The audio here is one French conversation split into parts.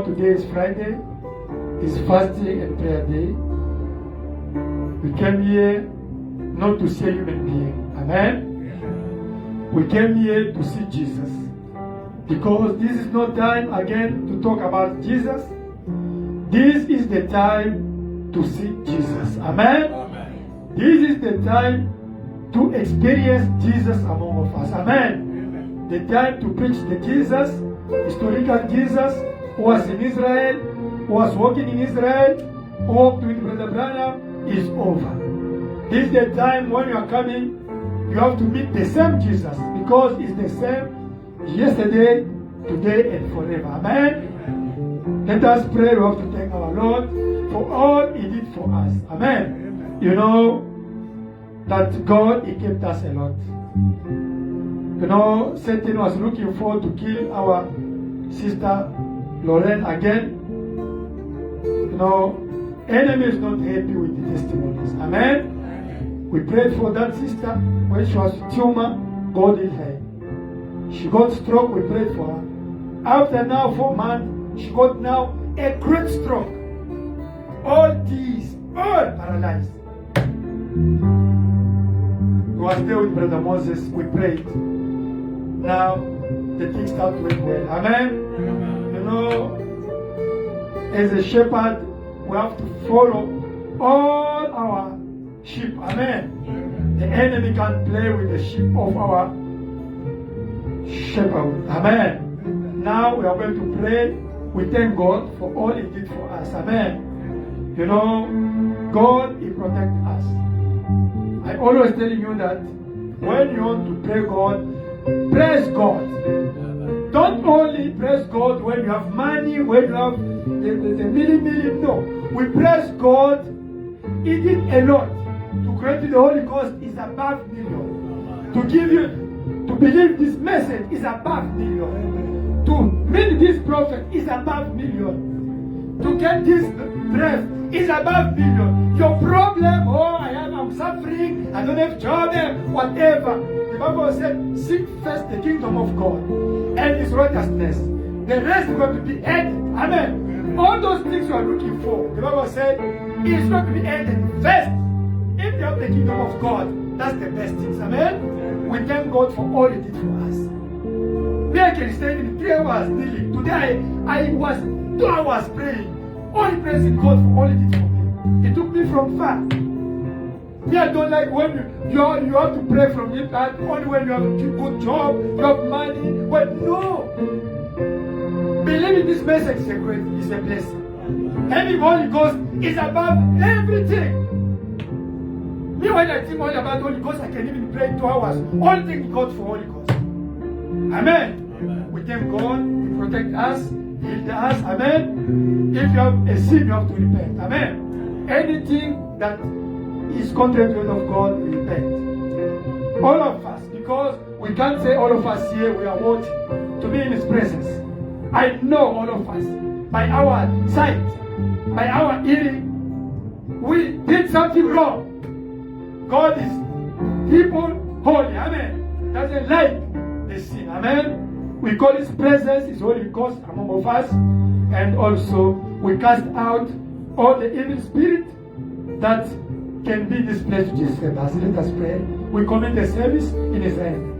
Today is Friday, it's fasting and prayer day. We came here not to see a human being. Amen? We came here to see Jesus. Because this is not time again to talk about Jesus. This is the time to see Jesus. Amen? This is the time to experience Jesus among us. Amen? The time to preach the Jesus, historical Jesus, who was in Israel, who was walking in Israel, who walked with Brother Branham, is over. This is the time when you are coming, you have to meet the same Jesus, because it's the same yesterday, today, and forever. Amen? Let us pray. We have to thank our Lord for all He did for us. Amen? You know that God, He kept us a lot. You know, Satan was looking forward to kill our sister Lorraine again. You know, enemy is not happy with the testimonies. Amen? We prayed for that sister when she was tumor. God healed her. She got stroke. We prayed for her. After now 4 months, she got now a great stroke. All these, all paralyzed. We were there with Brother Moses. We prayed. Now the things start to work well. Amen? You know, as a shepherd, we have to follow all our sheep. Amen? The enemy can't play with the sheep of our shepherd. Amen? Now we are going to pray. We thank God for all He did for us. Amen? You know, God, He protects us. I always tell you that when you want to pray God, praise God. Don't only praise God when you have money, when you have the million. No. We praise God. He did a lot. To create the Holy Ghost is above million. To give you, to believe this message is above million. To meet this prophet is above million. To get this breath is above million. Your problem, I'm suffering, I don't have job, whatever. The Bible said, seek first the kingdom of God and His righteousness. The rest is going to be added. Amen. All those things you are looking for, the Bible said, it's going to be added first. If you have the kingdom of God, that's the best things. Amen. We thank God for all He did for us. Me, I can stay in 3 hours kneeling. Today I was 2 hours praying. Only praising God for all He did for me. He took me from far. Me, I don't like when you have to pray from your heart, only when you have a good job, you have money. Well, no. Believing this message is a blessing. Every Holy Ghost is above everything. Me, when I think all about Holy Ghost, I can even pray 2 hours. All things God for Holy Ghost. Amen. We thank God. He protect us. Heal us. Amen. If you have a sin, you have to repent. Amen. Anything that is contrary to the word of God, repent. All of us, because we can't say all of us here we are worthy to be in His presence. I know all of us, by our sight, by our hearing, we did something wrong. God is people holy. Amen. Doesn't like the sin. Amen. We call His presence, His Holy Ghost among us, and also we cast out all the evil spirit that can be displayed to Jesus. Let us pray. We commit the service in His hand.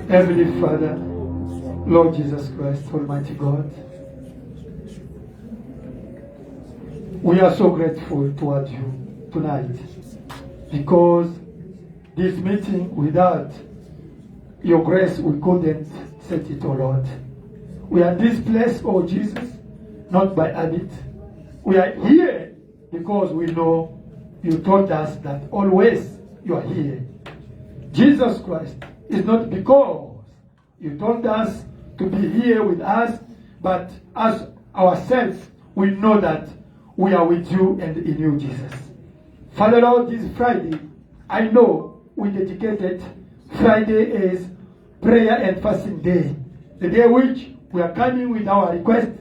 Heavenly Father, Lord Jesus Christ, Almighty God, we are so grateful toward you tonight because this meeting, without your grace, we couldn't set it, oh Lord. We are in this place, oh Jesus, not by habit. We are here because we know you told us that always you are here. Jesus Christ, it's not because you told us to be here with us, but as ourselves, we know that we are with you and in you, Jesus. Father Lord, this Friday, I know we dedicated Friday is prayer and fasting day. The day which we are coming with our request,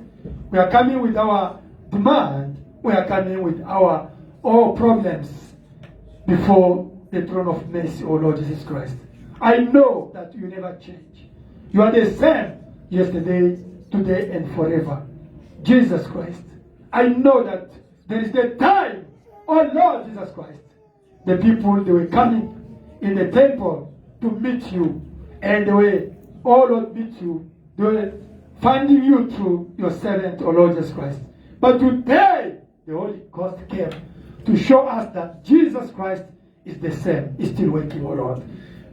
we are coming with our demand, we are coming with our all problems before the throne of mercy, O Lord Jesus Christ. I know that you never change. You are the same yesterday, today, and forever. Jesus Christ. I know that there is the time, oh Lord Jesus Christ. The people, they were coming in the temple to meet you. And they were, oh Lord, meet you. They were finding you through your servant, oh Lord Jesus Christ. But today, the Holy Ghost came to show us that Jesus Christ is the same, is still working, oh Lord.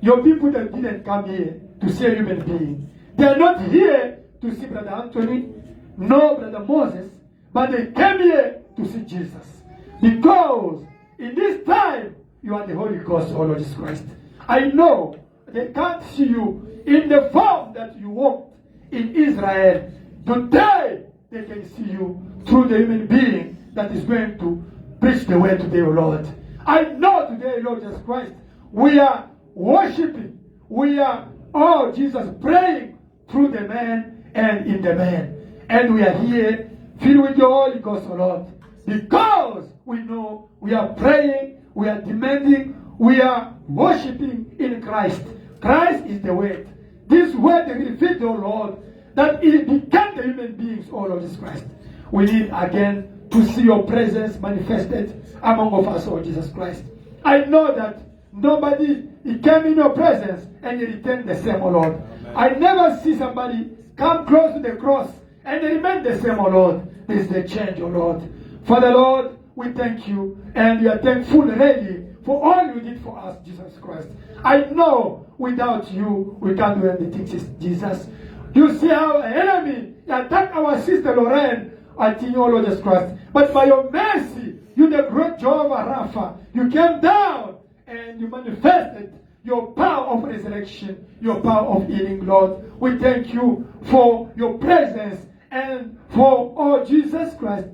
Your people that didn't come here to see a human being, they are not here to see Brother Anthony, no Brother Moses, but they came here to see Jesus. Because in this time, you are the Holy Ghost, oh Lord Jesus Christ. I know they can't see you in the form that you walked in Israel. Today, they can see you through the human being that is going to preach the way today, O Lord. I know today, Lord Jesus Christ, we are worshiping. We are, oh Jesus, praying through the man and in the man. And we are here filled with your Holy Ghost, O Lord. Because we know we are praying, we are demanding, we are worshiping in Christ. Christ is the word. This word revealed, O Lord, that it became the human beings, O Lord Jesus Christ. We need again to see your presence manifested among us, O Jesus Christ. I know that nobody, he came in your presence and he returned the same, O Lord. Amen. I never see somebody come close to the cross and they remain the same, O Lord. There is the change, O Lord. Father Lord, we thank you, and we are thankful really for all you did for us, Jesus Christ. I know without you, we can't do anything, Jesus. You see our enemy attack our sister Lorraine at your Lord Jesus Christ. But by your mercy, you the great Jehovah Rapha, you came down and you manifested your power of resurrection, your power of healing, Lord. We thank you for your presence and for, oh Jesus Christ,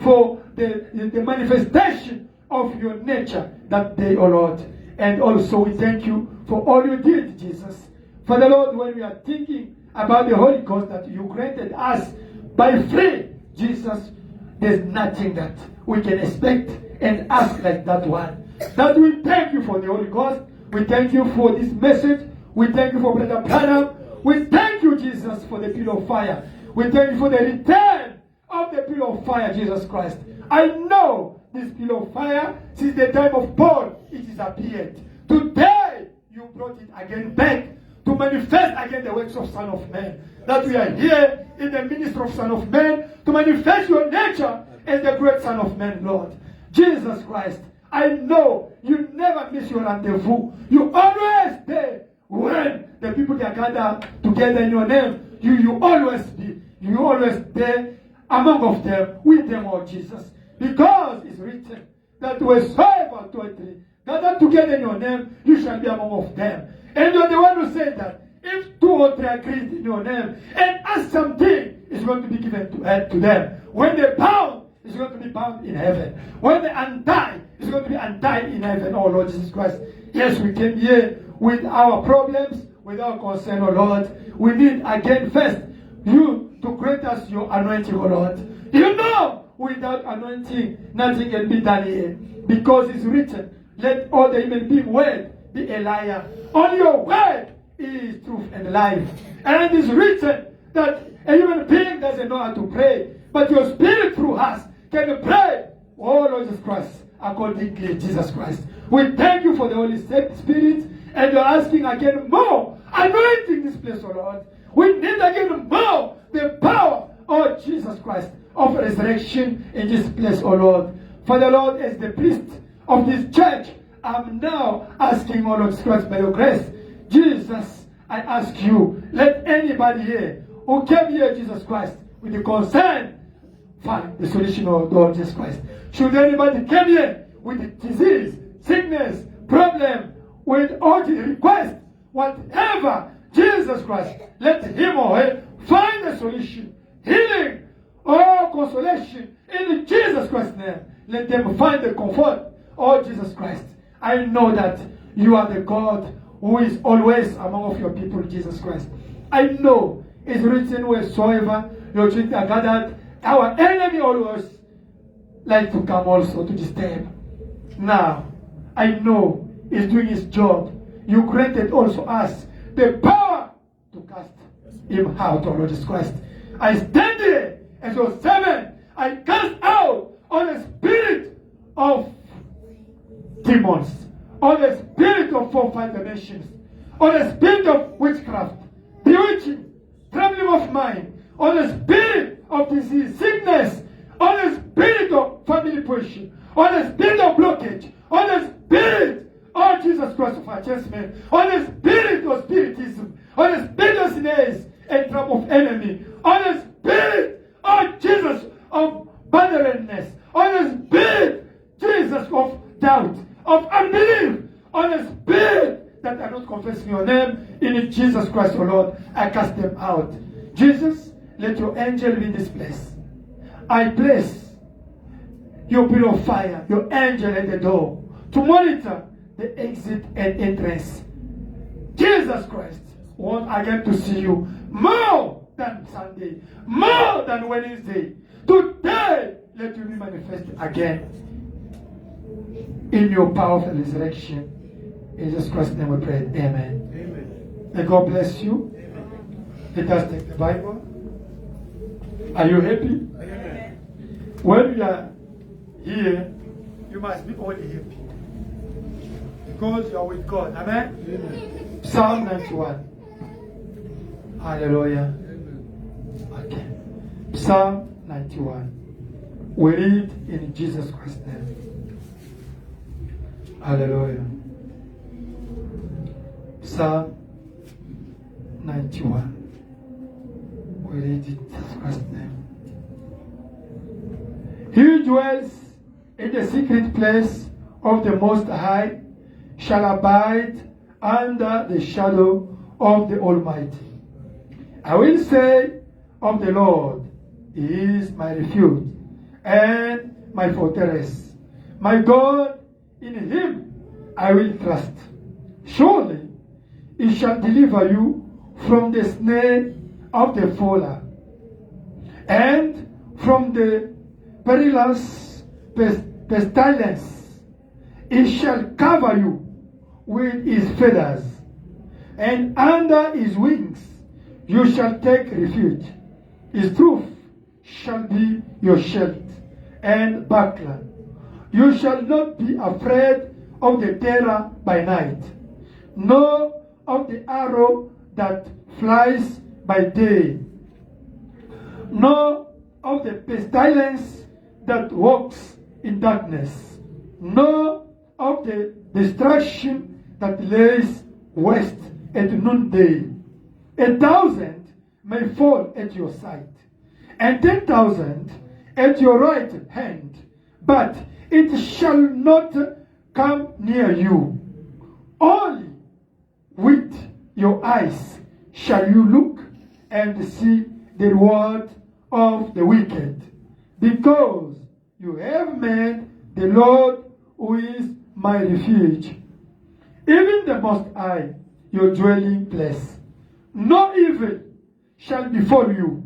for the manifestation of your nature that day, oh Lord. And also we thank you for all you did, Jesus. Father Lord, when we are thinking about the Holy Ghost that you granted us by free, Jesus, there's nothing that we can expect and ask like that one. That we thank you for the Holy Ghost. We thank you for this message. We thank you for Brother Branham. We thank you, Jesus, for the pillar of fire. We thank you for the return of the pillar of fire, Jesus Christ. I know this pillar of fire, since the time of Paul, it is appeared. Today, you brought it again back to manifest again the works of Son of Man. That we are here in the ministry of Son of Man to manifest your nature as the great Son of Man, Lord. Jesus Christ, I know you never miss your rendezvous. You always there when the people are gathered together in your name. You always be. You always there among of them, with them, oh Jesus. Because it's written that wheresoever two or three gathered together in your name, you shall be among of them. And you're the one who said that if two or three agree in your name and ask something, it's going to be given to them. When they bound, it's going to be bound in heaven. When they untie, it's going to be untied in heaven, oh Lord Jesus Christ. Yes, we came here with our problems, with our concern, oh Lord. We need again first you to grant us your anointing, oh Lord. You know, without anointing, nothing can be done here. Because it's written, let all the human being word be a liar. Only your word is truth and life. And it is written that a human being doesn't know how to pray, but your spirit through us can pray. Oh Lord Jesus Christ, accordingly, Jesus Christ. We thank you for the Holy Spirit, and you're asking again more anointing this place, oh Lord. We need again more the power of Jesus Christ of resurrection in this place, oh Lord. Father Lord, as the priest of this church, I'm now asking, oh Lord Jesus Christ, by your grace, Jesus, I ask you, let anybody here who came here, Jesus Christ, with the concern, find the solution of Lord Jesus Christ. Should anybody come here with disease, sickness, problem, with all the request, whatever, Jesus Christ, let him or her find a solution, healing, or consolation in Jesus Christ's name. Let them find the comfort, oh Jesus Christ. I know that you are the God who is always among your people, Jesus Christ. I know it's written wheresoever your children are gathered, our enemy always like to come also to disturb. Now, I know he's doing his job. You granted also us the power to cast him out, oh Lord Jesus Christ. I stand here as your servant. I cast out all the spirit of demons, all the spirit of 4-5 dimensions, all the spirit of witchcraft, bewitching, trembling of mind, all the spirit of disease, sickness, all the spirit of family pushing, all the spirit of blockage, all the spirit of Jesus Christ of adjustment, all the spirit of spiritism, all the spirit of snares and trap of enemy, all the spirit of Jesus of barrenness, all the spirit, Jesus, of doubt, of unbelief, all the spirit that are not confessing your name in Jesus Christ, O Lord, I cast them out. Jesus, let your angel be in this place. I place your pillar of fire, your angel at the door, to monitor the exit and entrance. Jesus Christ, want again to see you more than Sunday, more than Wednesday. Today, let you be manifested again in your powerful resurrection. In Jesus Christ's name we pray. Amen. Amen. May God bless you. Amen. Let us take the Bible. Are you happy? Amen. When you are here, you must be only happy. Because you are with God. Amen? Amen. Psalm 91. Hallelujah. Amen. Okay. Psalm 91. We read in Jesus Christ's name. Hallelujah. Psalm 91. We read it in Jesus Christ's name. He who dwells in the secret place of the Most High shall abide under the shadow of the Almighty. I will say of the Lord, He is my refuge and my fortress. My God, in Him I will trust. Surely He shall deliver you from the snare of the fowler and from the perilous pestilence. He shall cover you with His feathers, and under His wings you shall take refuge. His truth shall be your shield and buckler. You shall not be afraid of the terror by night, nor of the arrow that flies by day, nor of the pestilence that walks in darkness, nor of the destruction that lays waste at noonday. 1,000 may fall at your side, and 10,000 at your right hand, but it shall not come near you. Only with your eyes shall you look and see the reward of the wicked, because you have made the Lord, who is my refuge, even the Most High, your dwelling place. No evil shall befall you,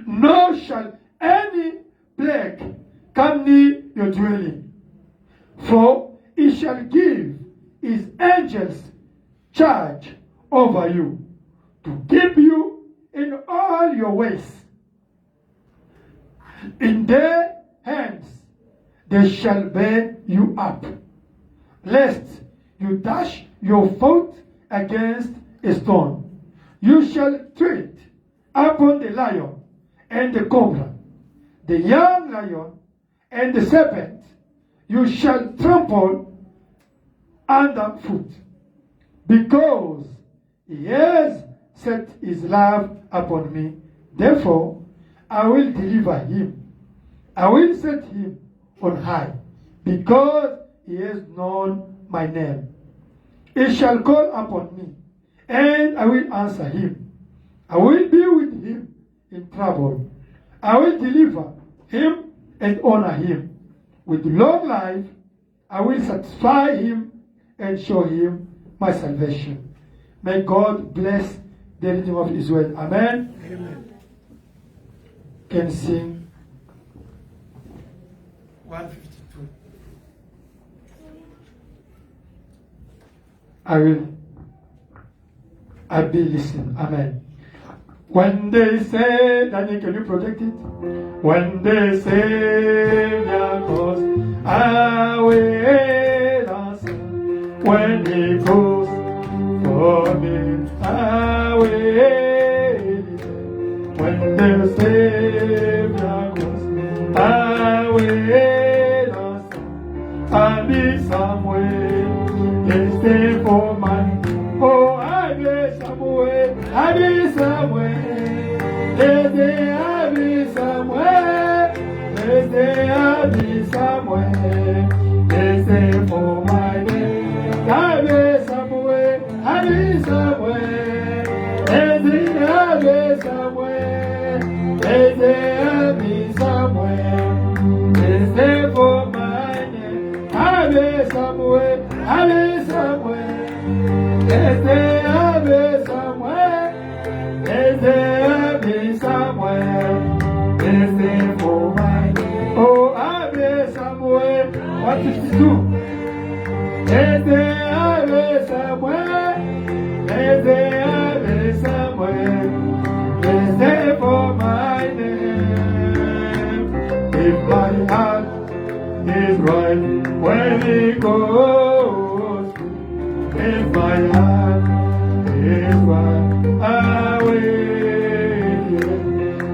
nor shall any plague come near your dwelling. For He shall give His angels charge over you, to keep you in all your ways. In their hands they shall bear you up, lest you dash your foot against a stone. You shall tread upon the lion and the cobra, the young lion and the serpent. You shall trample underfoot, because He has set His love upon me. Therefore I will deliver him. I will set him on high, because he has known my name. He shall call upon me, and I will answer him. I will be with him in trouble. I will deliver him and honor him. With long life I will satisfy him and show him my salvation. May God bless the reading of His word. Amen. Amen. Can sing 152. I'll be listening. Amen. When they say, Daniel, can you project it? When they say goes away, when He goes for me away, when the Savior goes away, I'll be somewhere, stay for my. Oh, I'll be somewhere, I'll be somewhere, I'll be somewhere, I'll be somewhere, stay for my name. I'll be somewhere, I'll be somewhere, I'll be somewhere, I'll be somewhere, stay for my name. I'll be somewhere, I'll be somewhere. I'll be somewhere, I'll be somewhere, stay for my name. Oh, I'll be somewhere. 152. I'll be somewhere, I'll be somewhere, stay for my name. If my heart is right when He goes, if my heart is right, I will.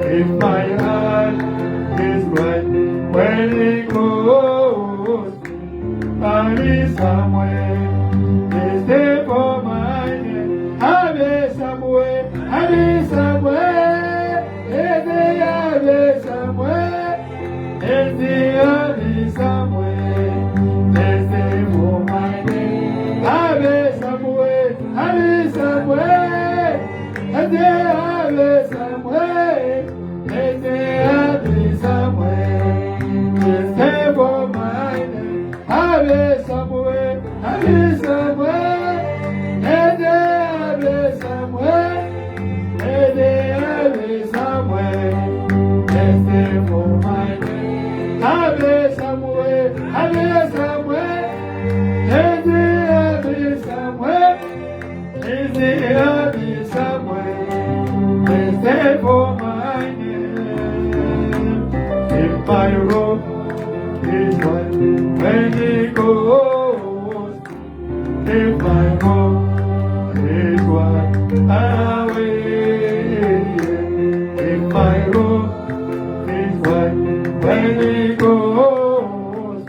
If my heart is right, when he goes, I be somewhere. This day for my name, I be somewhere, I be somewhere. This day I be somewhere, this day I be somewhere. This day for my name, I be somewhere, I be somewhere. This day I be somewhere, this day I be somewhere. This day for my name, I be somewhere, I be somewhere. This day I be somewhere, this day I be somewhere. This day for my name, I be somewhere, I be somewhere. This day I be somewhere, this day I be somewhere. This day for my name. If my road is right when he goes, if my road is right away, if my road is right when he goes,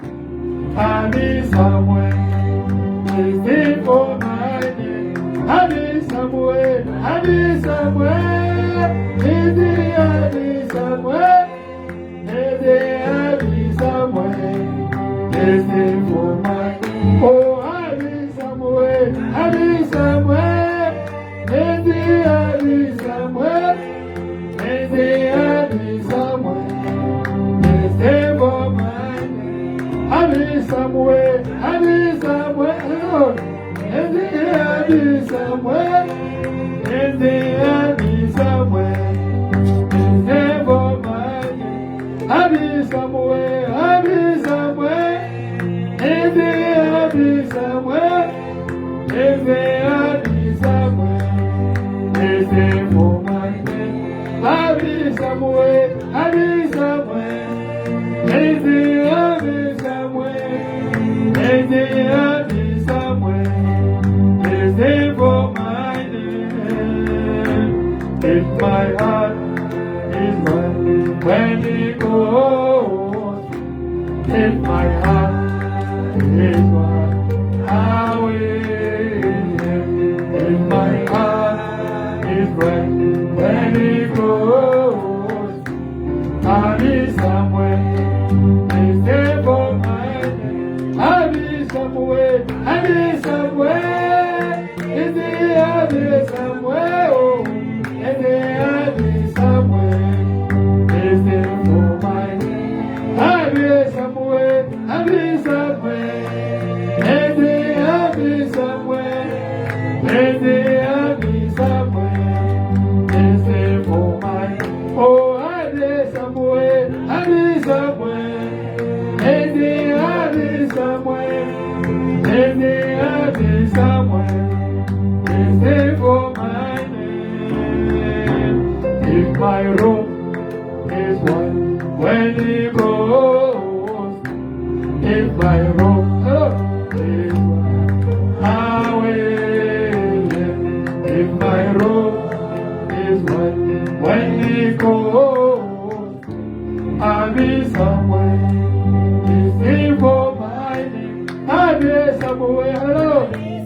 I'll be somewhere. This day for my name, I'll be somewhere, I'll be somewhere. This day I'll be somewhere, this day I'll be somewhere. This day for my name, oh I'll be somewhere, I'll be somewhere. This day I'll be somewhere, this day I'll be somewhere. This day for my name, I'll be somewhere, I'll be somewhere. Lord, this day I'll be somewhere, this day I'll be somewhere. This day for my name, I'll be somewhere, I'll be somewhere. This day I'll be somewhere, this day I'll be somewhere. This day for my name, I'll be somewhere, I'll be somewhere. This day I'll be somewhere, this day I'll be somewhere. This day for my name. If my heart is right when he goes, if my heart is right, I will. If my heart is right when he goes, I'll be somewhere. This day for my name, I'll be somewhere, I'll be somewhere. This day I'll be somewhere, oh, this day I'll be somewhere. This day for my name, I'll be somewhere, I'll be somewhere. This day I'll be somewhere, this day I'll be somewhere. This day for my name, oh, I'll be somewhere, I'll be somewhere. This day I'll be somewhere, this day I'll be somewhere. This day for my name. If my road is white when he goes, if my road is white, I will. If my road is white when he goes, I'll be somewhere. This day for my name, I'll be somewhere. Hello,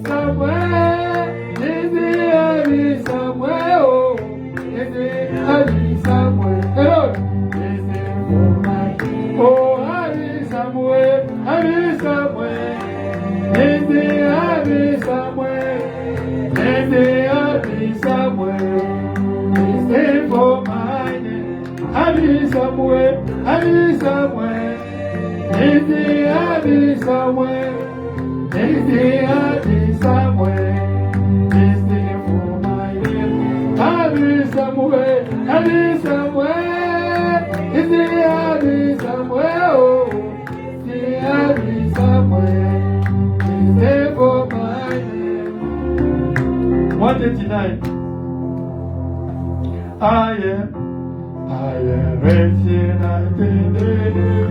somewhere. This day I'll be somewhere. Oh, this day I'll be somewhere. Hello, this day for my name. Oh, I'll be somewhere. I'll be somewhere. This day I'll be somewhere. This day I'll be somewhere. This day for my name, I'll be somewhere. I'll be somewhere. This day I'll be somewhere. This day I'll be somewhere. This day for my name, I'll be somewhere. I'll be somewhere. This day I'll be somewhere. Oh, this day I'll be somewhere. This day for my name. 189. I am racing at the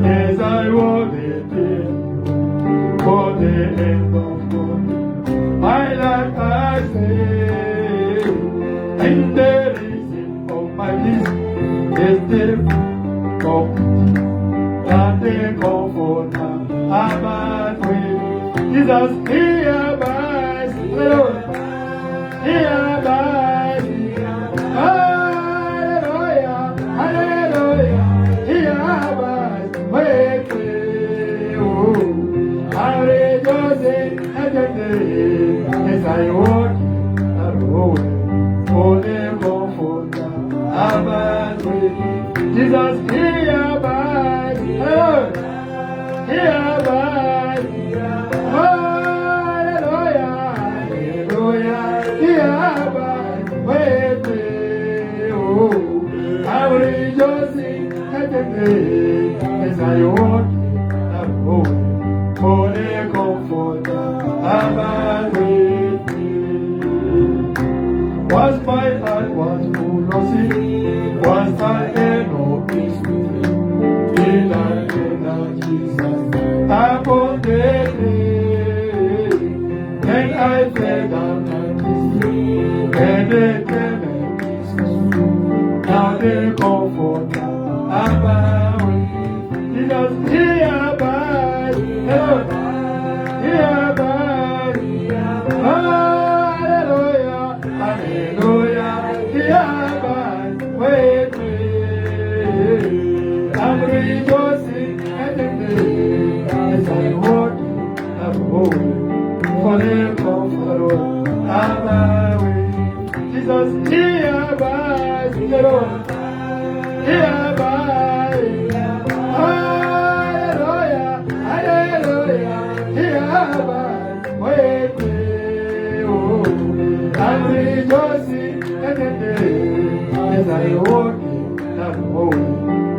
as I walk for the end of God. My life I say, and the reason of my list is the God. the comforter abides with Jesus, he abides, hallelujah, he abides, hallelujah, hallelujah, he abides with me. Oh, I rejoice in the day as I walk alone, for the comforter abides with me. Jesus, he abides, hallelujah, he abides, hallelujah, hallelujah, he abides with me. Oh, I'm rejoicing at the day as I walk alone, for the comforter abides with me. Was my heart was full of sin, was my head no peace with him, till I met Jesus upon the day, and I fell down at his feet, and they came and kissed me. Now the comforter abides with me. Jesus, he abides, he abides, hallelujah, hallelujah, he abides with me. I'm rejoicing at the day as I walk alone, for the comforter abides with me. Jesus, he abides, Lord, he abides, hallelujah, hallelujah, he abides with me. Oh, I'm rejoicing at the day as I walk alone,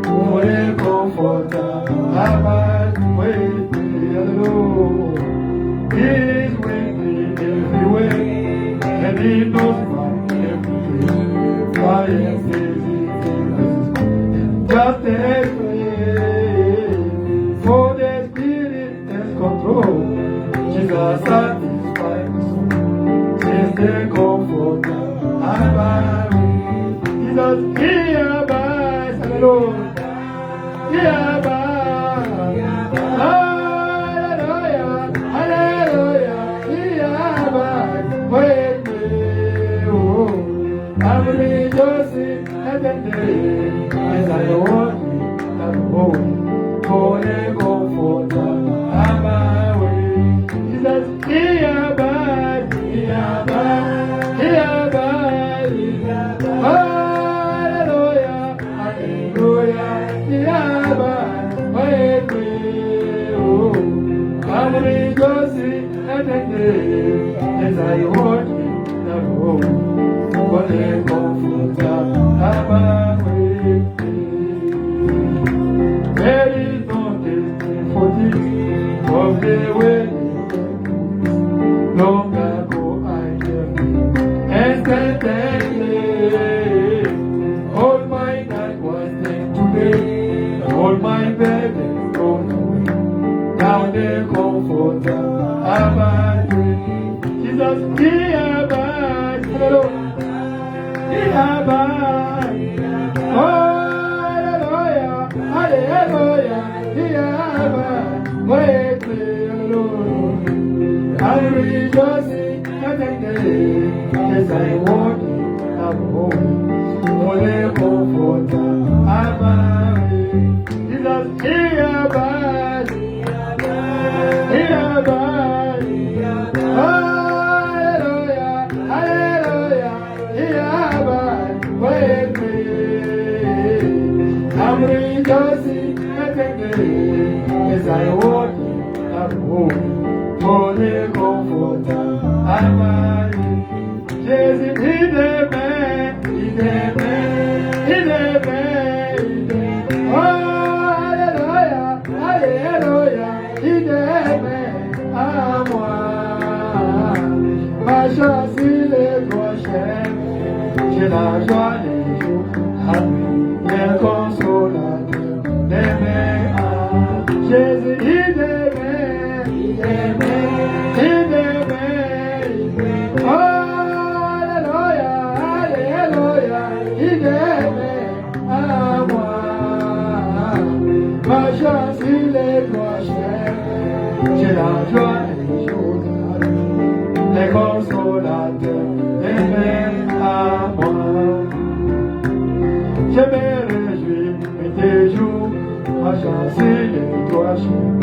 for the comforter abides with me. Hallelujah. He is with me everywhere, and he knows my every day. I am busy, just as way, for the Spirit has control. Jesus satisfies my soul, says the comforter abides with me. Jesus, he abides, hallelujah, he abides, hallelujah, hallelujah, he abides with me. Oh, I'm rejoicing at the day as I walk alone, for the comforter abides with me. Jesus, he abides, he abides, he abides, he abides. Hallelujah, hallelujah, he abides with me. Oh, I'm rejoicing at the day as I walk alone, for the comforter abides with me. There is no distance for this, from the way long ago I came, and all my night was dead today, all my burdens gone away. Now the comforter abides with me. Jesus, he abides, he abides, hallelujah, hallelujah, he abides with me. Hallelujah. I'm rejoicing at the day as I walk alone, for the comforter abides with me. Jesus, he abides, he abides, hallelujah, hallelujah, he abides with me. I'm rejoicing at the day as I walk alone, for the comforter abides with me. Jesus, he the man, he the man, he the man, he the man. Oh, hallelujah, hallelujah, he the man, à moi. Ma chance, il est prochain, j'ai la joie des jours, le consolateur des mains à Jésus, il the man, he the man, he the man, he the man. Hallelujah, il est à moi. Ma chance choisi les prochains. J'ai la joie et les jours de la vie. Les consolateurs, les mêmes à moi. Je me réjouis, mais des jours, à chasser les prochains.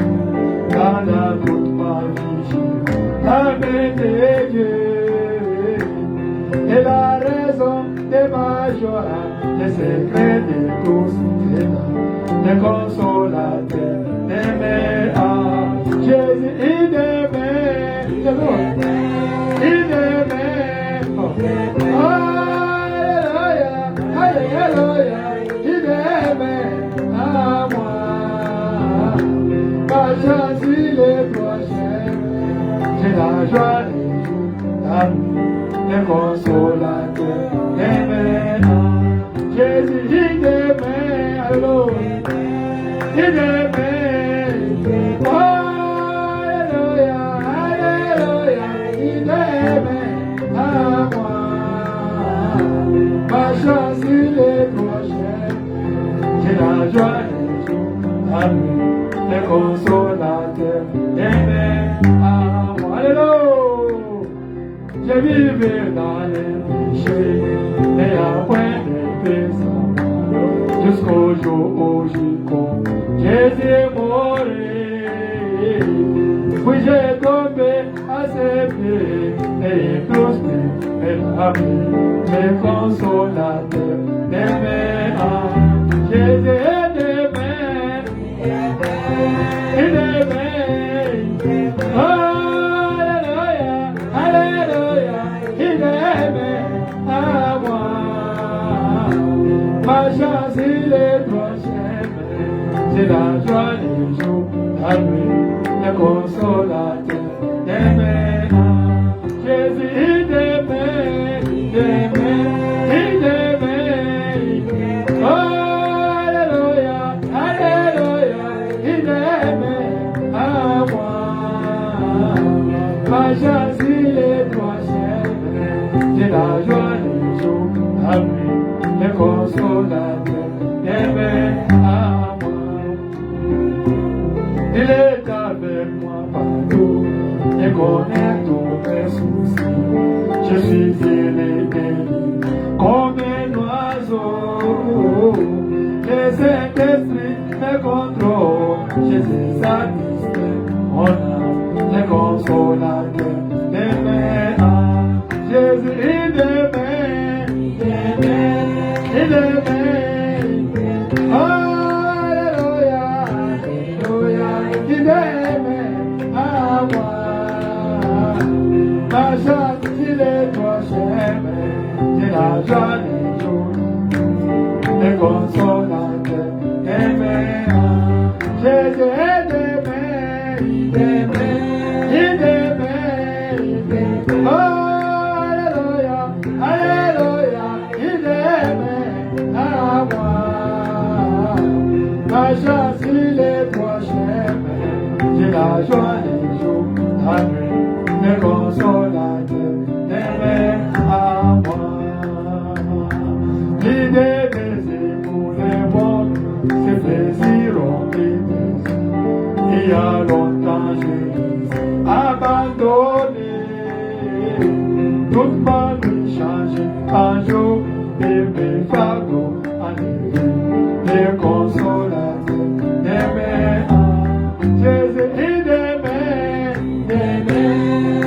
Dans toute ma vie, la main de Dieu. Et la raison de ma joie, les secrets de tous les temps, les consolateurs, les meilleurs. Jésus, il aimait, il aimait. Alléluia, alléluia, il aimait à moi. Pas choisi les prochains, j'ai la joie des jours, l'amour. Les consolateurs, les meilleurs. Jésus, il aimait, alléluia, il aimait. Alléluia, alléluia, il aimait à moi. Pas choisi les prochains, j'ai la joie des jours, l'amour. Les consolateurs, les meilleurs. Alléluia. Je vivais dans les péchés, et après les péchés, jusqu'au jour où Jésus est mort. Oui, j'ai tombé à ses pieds, et tous mes amis, mes consolateurs, les meilleurs. Jésus est aimé, il aimé. Ma chance il est prochaine, c'est la joie des jours, la nuit, le consolateur, les meilleurs. Jésus il aimait, il aimait, il aimait. Alléluia, alléluia, il aimait à moi. Ma chance il est prochaine, c'est la joie des jours, la nuit. Les consolateurs, les meilleurs à moi. Il est avec moi partout, il connaît tous mes soucis. Je suis élevé comme un oiseau. Les Saint-Esprit me contrôlent, je suis satisfait. On a les consolateurs, les meilleurs. Jésus, il aimait, il aimait. Il aimait, alléluia, alléluia, il aimait à moi. Ma chance, il est prochain, c'est la joie des jours, les consolateurs, les meilleurs. Jésus est aimé, il aimait, il aimait, il aimait. Alléluia, alléluia, il aimait à moi. Ma chance, il est prochain, j'ai la joie des jours, la nuit, les consolateurs, les meilleurs à moi. L'idée des pour les mondes, c'est plaisir en plaisir. Il y a longtemps, j'ai abandonné. Toute ma vie changée, un jour, et mes fardeaux enlevés, les consolateurs, les meilleurs. Jésus, il aimait, il aimait,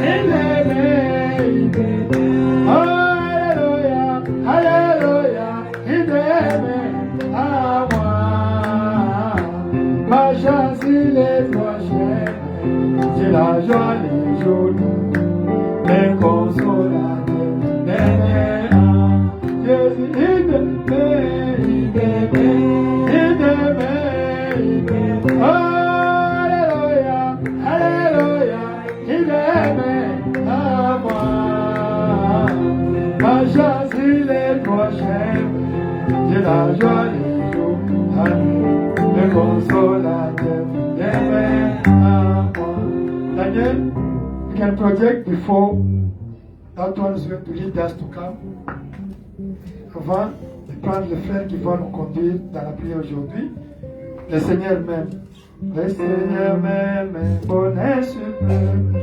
il aimait, il aimait. Alléluia, alléluia, il aimait à moi. Ma chance, il est prochain, c'est la joie des jours. Les consolateurs, les meilleurs. Jésus, il aimait, il aimait, il aimait, il aimait. Alléluia, alléluia, il aimait à moi. Ma chance, il est prochain, c'est la joie des jours, la nuit, le consolateur, les meilleurs à moi. Daniel, you can project before that one is going to lead us to come. Avant de prendre les frères qui vont nous conduire dans la prière aujourd'hui, le Seigneur même Le Seigneur m'aime, bonheur suprême.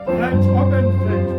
Let's open faith.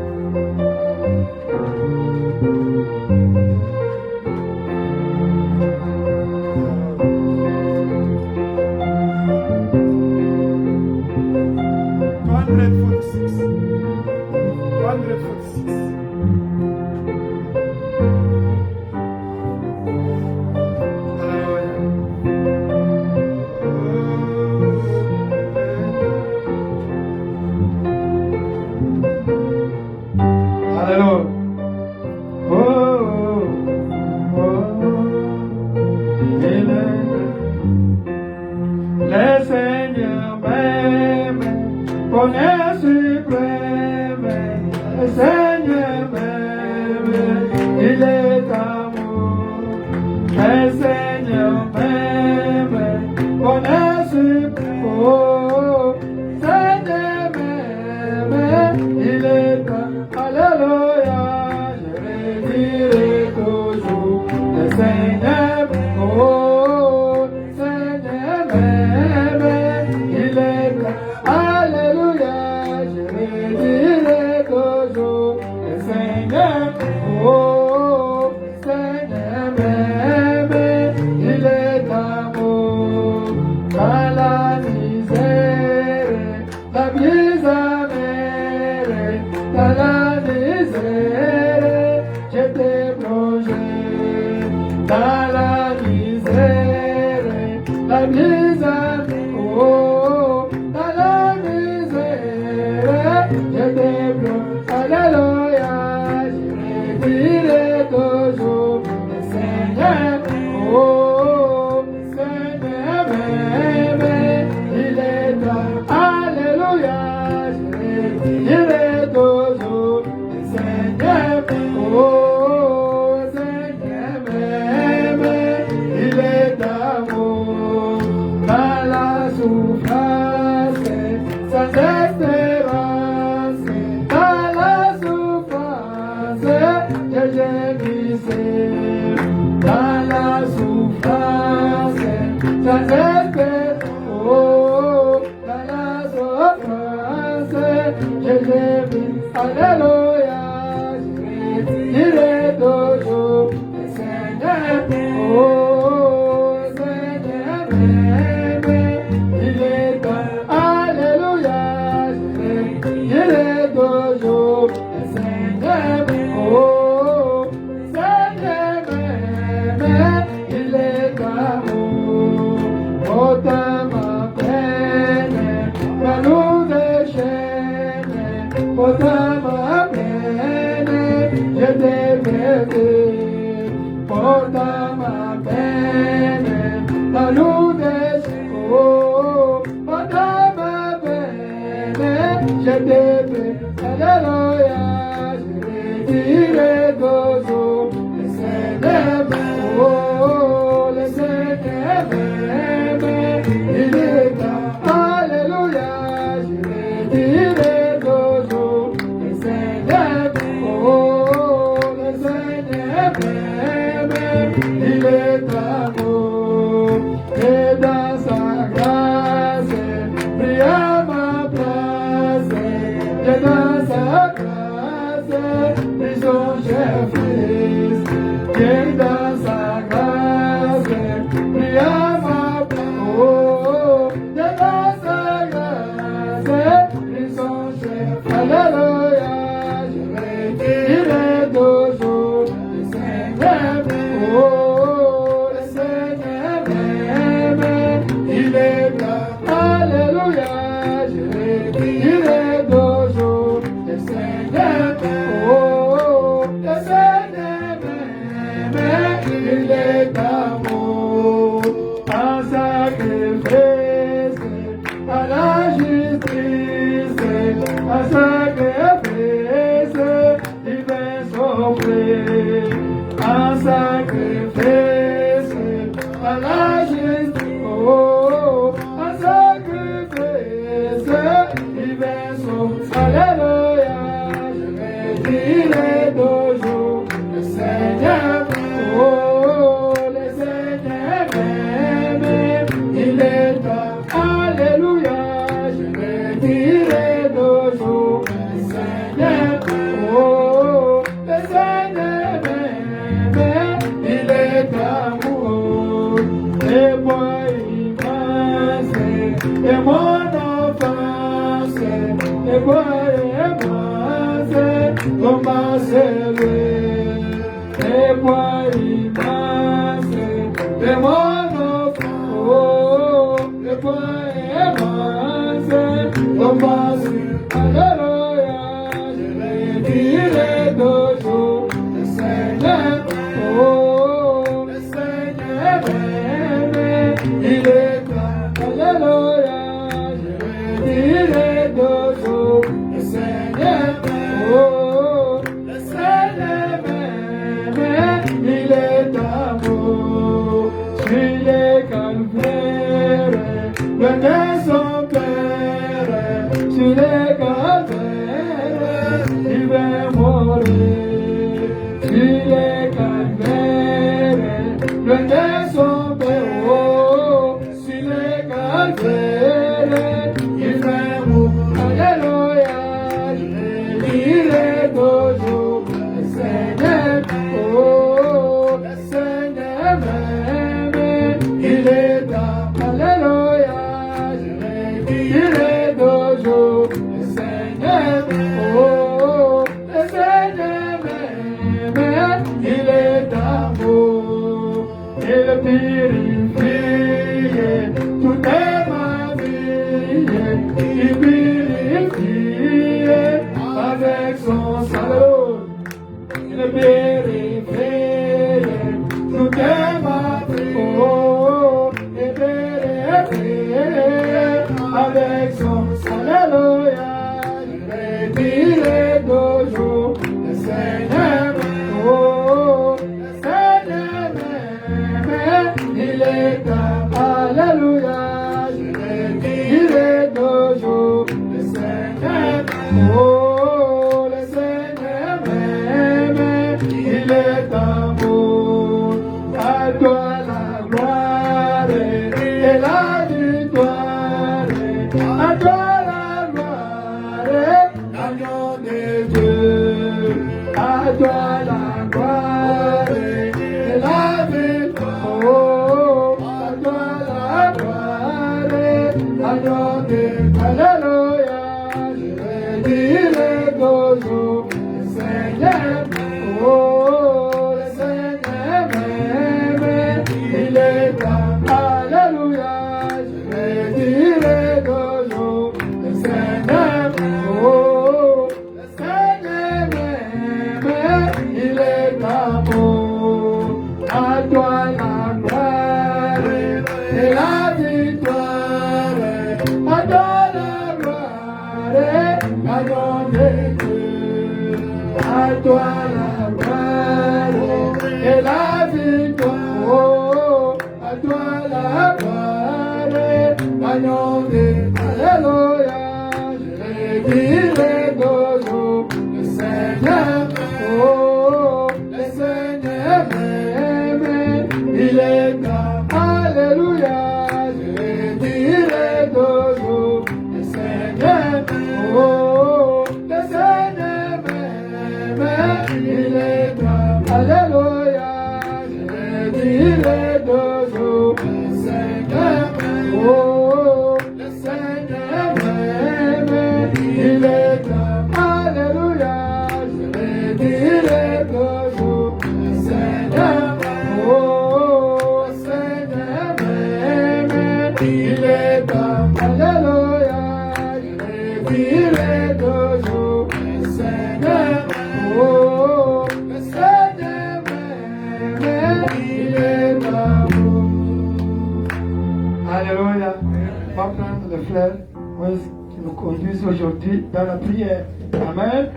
Aujourd'hui dans la prière. Amen.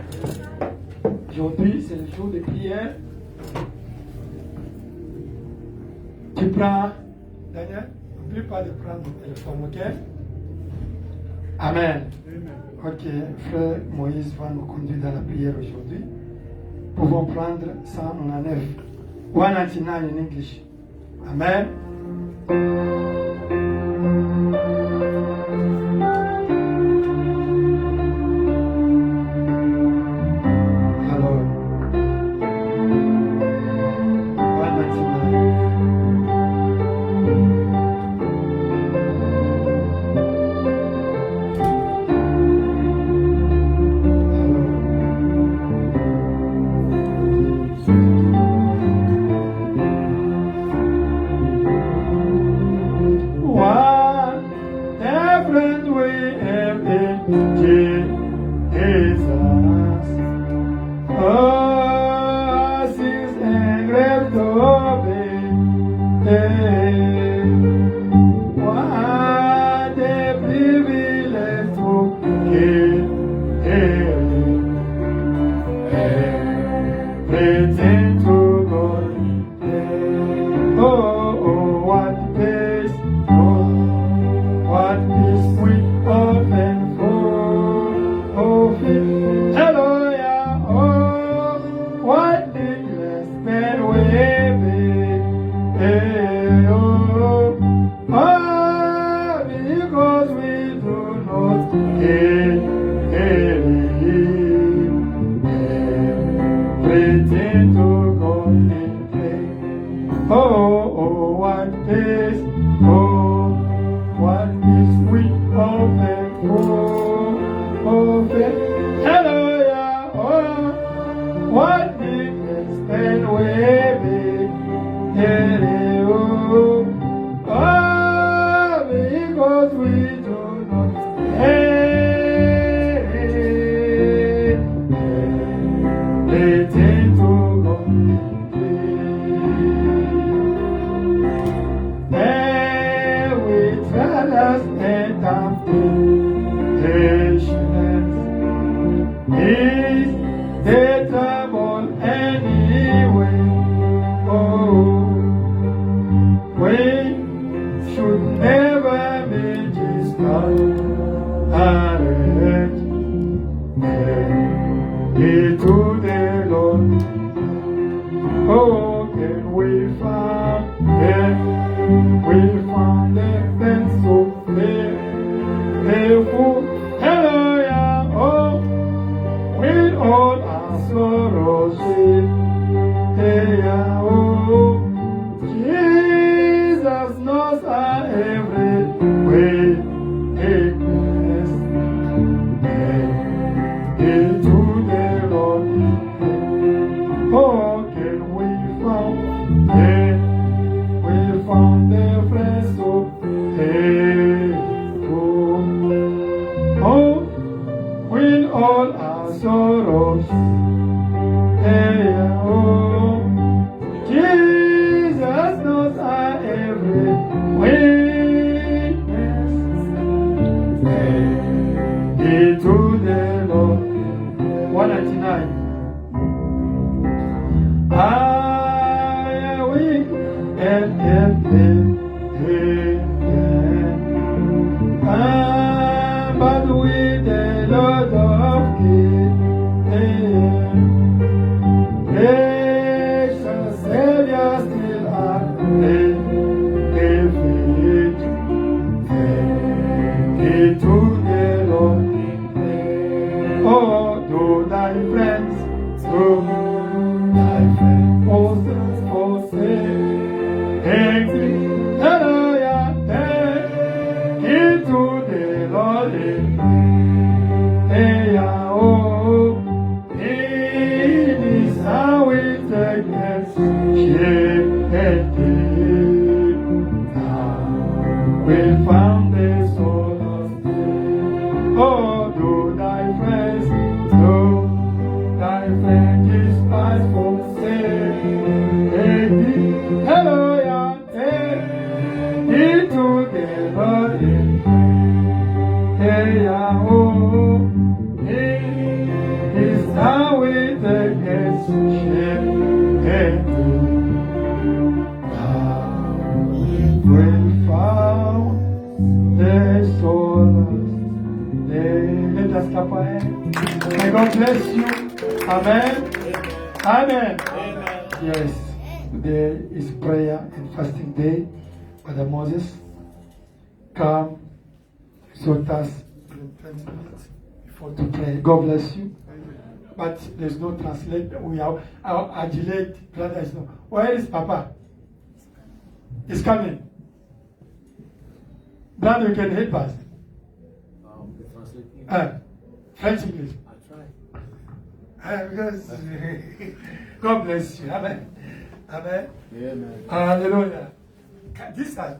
Aujourd'hui, c'est le jour de prière. Tu prends, Daniel, n'oublie pas de prendre mon téléphone, ok? Amen. Ok, frère Moïse va nous conduire dans la prière aujourd'hui. Nous pouvons prendre 199. 199 in English. Amen. Jesus and temptations. Is the trouble anyway? Oh, we should never be discouraged. Get to the Lord. Oh, can we find the fence so faithful? Hello, yeah, oh, with all our sorrows, yeah, oh, Jesus knows our every weakness. Into the Lord. Oh, can we found the friends so faithful. Oh, with all our sorrows, hey, oh, Jesus knows our every weakness. Into the Lord. 199. I am weak and empty, but with the Lord of Kings, gracious Savior still at defeat. Into the Lord. Oh, to thy friends, to thy friends, forsake me. Hallelujah, take it to the Lord. Hey, oh, it is how we take and share and give. We found the soul of faith. Oh, do thy friends, do thy friends despise forsake. Hello, yeah, it to the Lord. Hey, yeah, oh, it is how we take and share and give. We found the soul. Let us clap our hands. May God bless you. Amen. Amen. Yes. Today is prayer and fasting day. Brother Moses, come, exhort us 20 minutes before to pray. God bless you. But there's no translation. We have our delayed brother is no. Where is Papa? He's coming. Brother, you can help us. French English. I try. Because God bless you. Amen. Amen. Amen. Hallelujah. This side.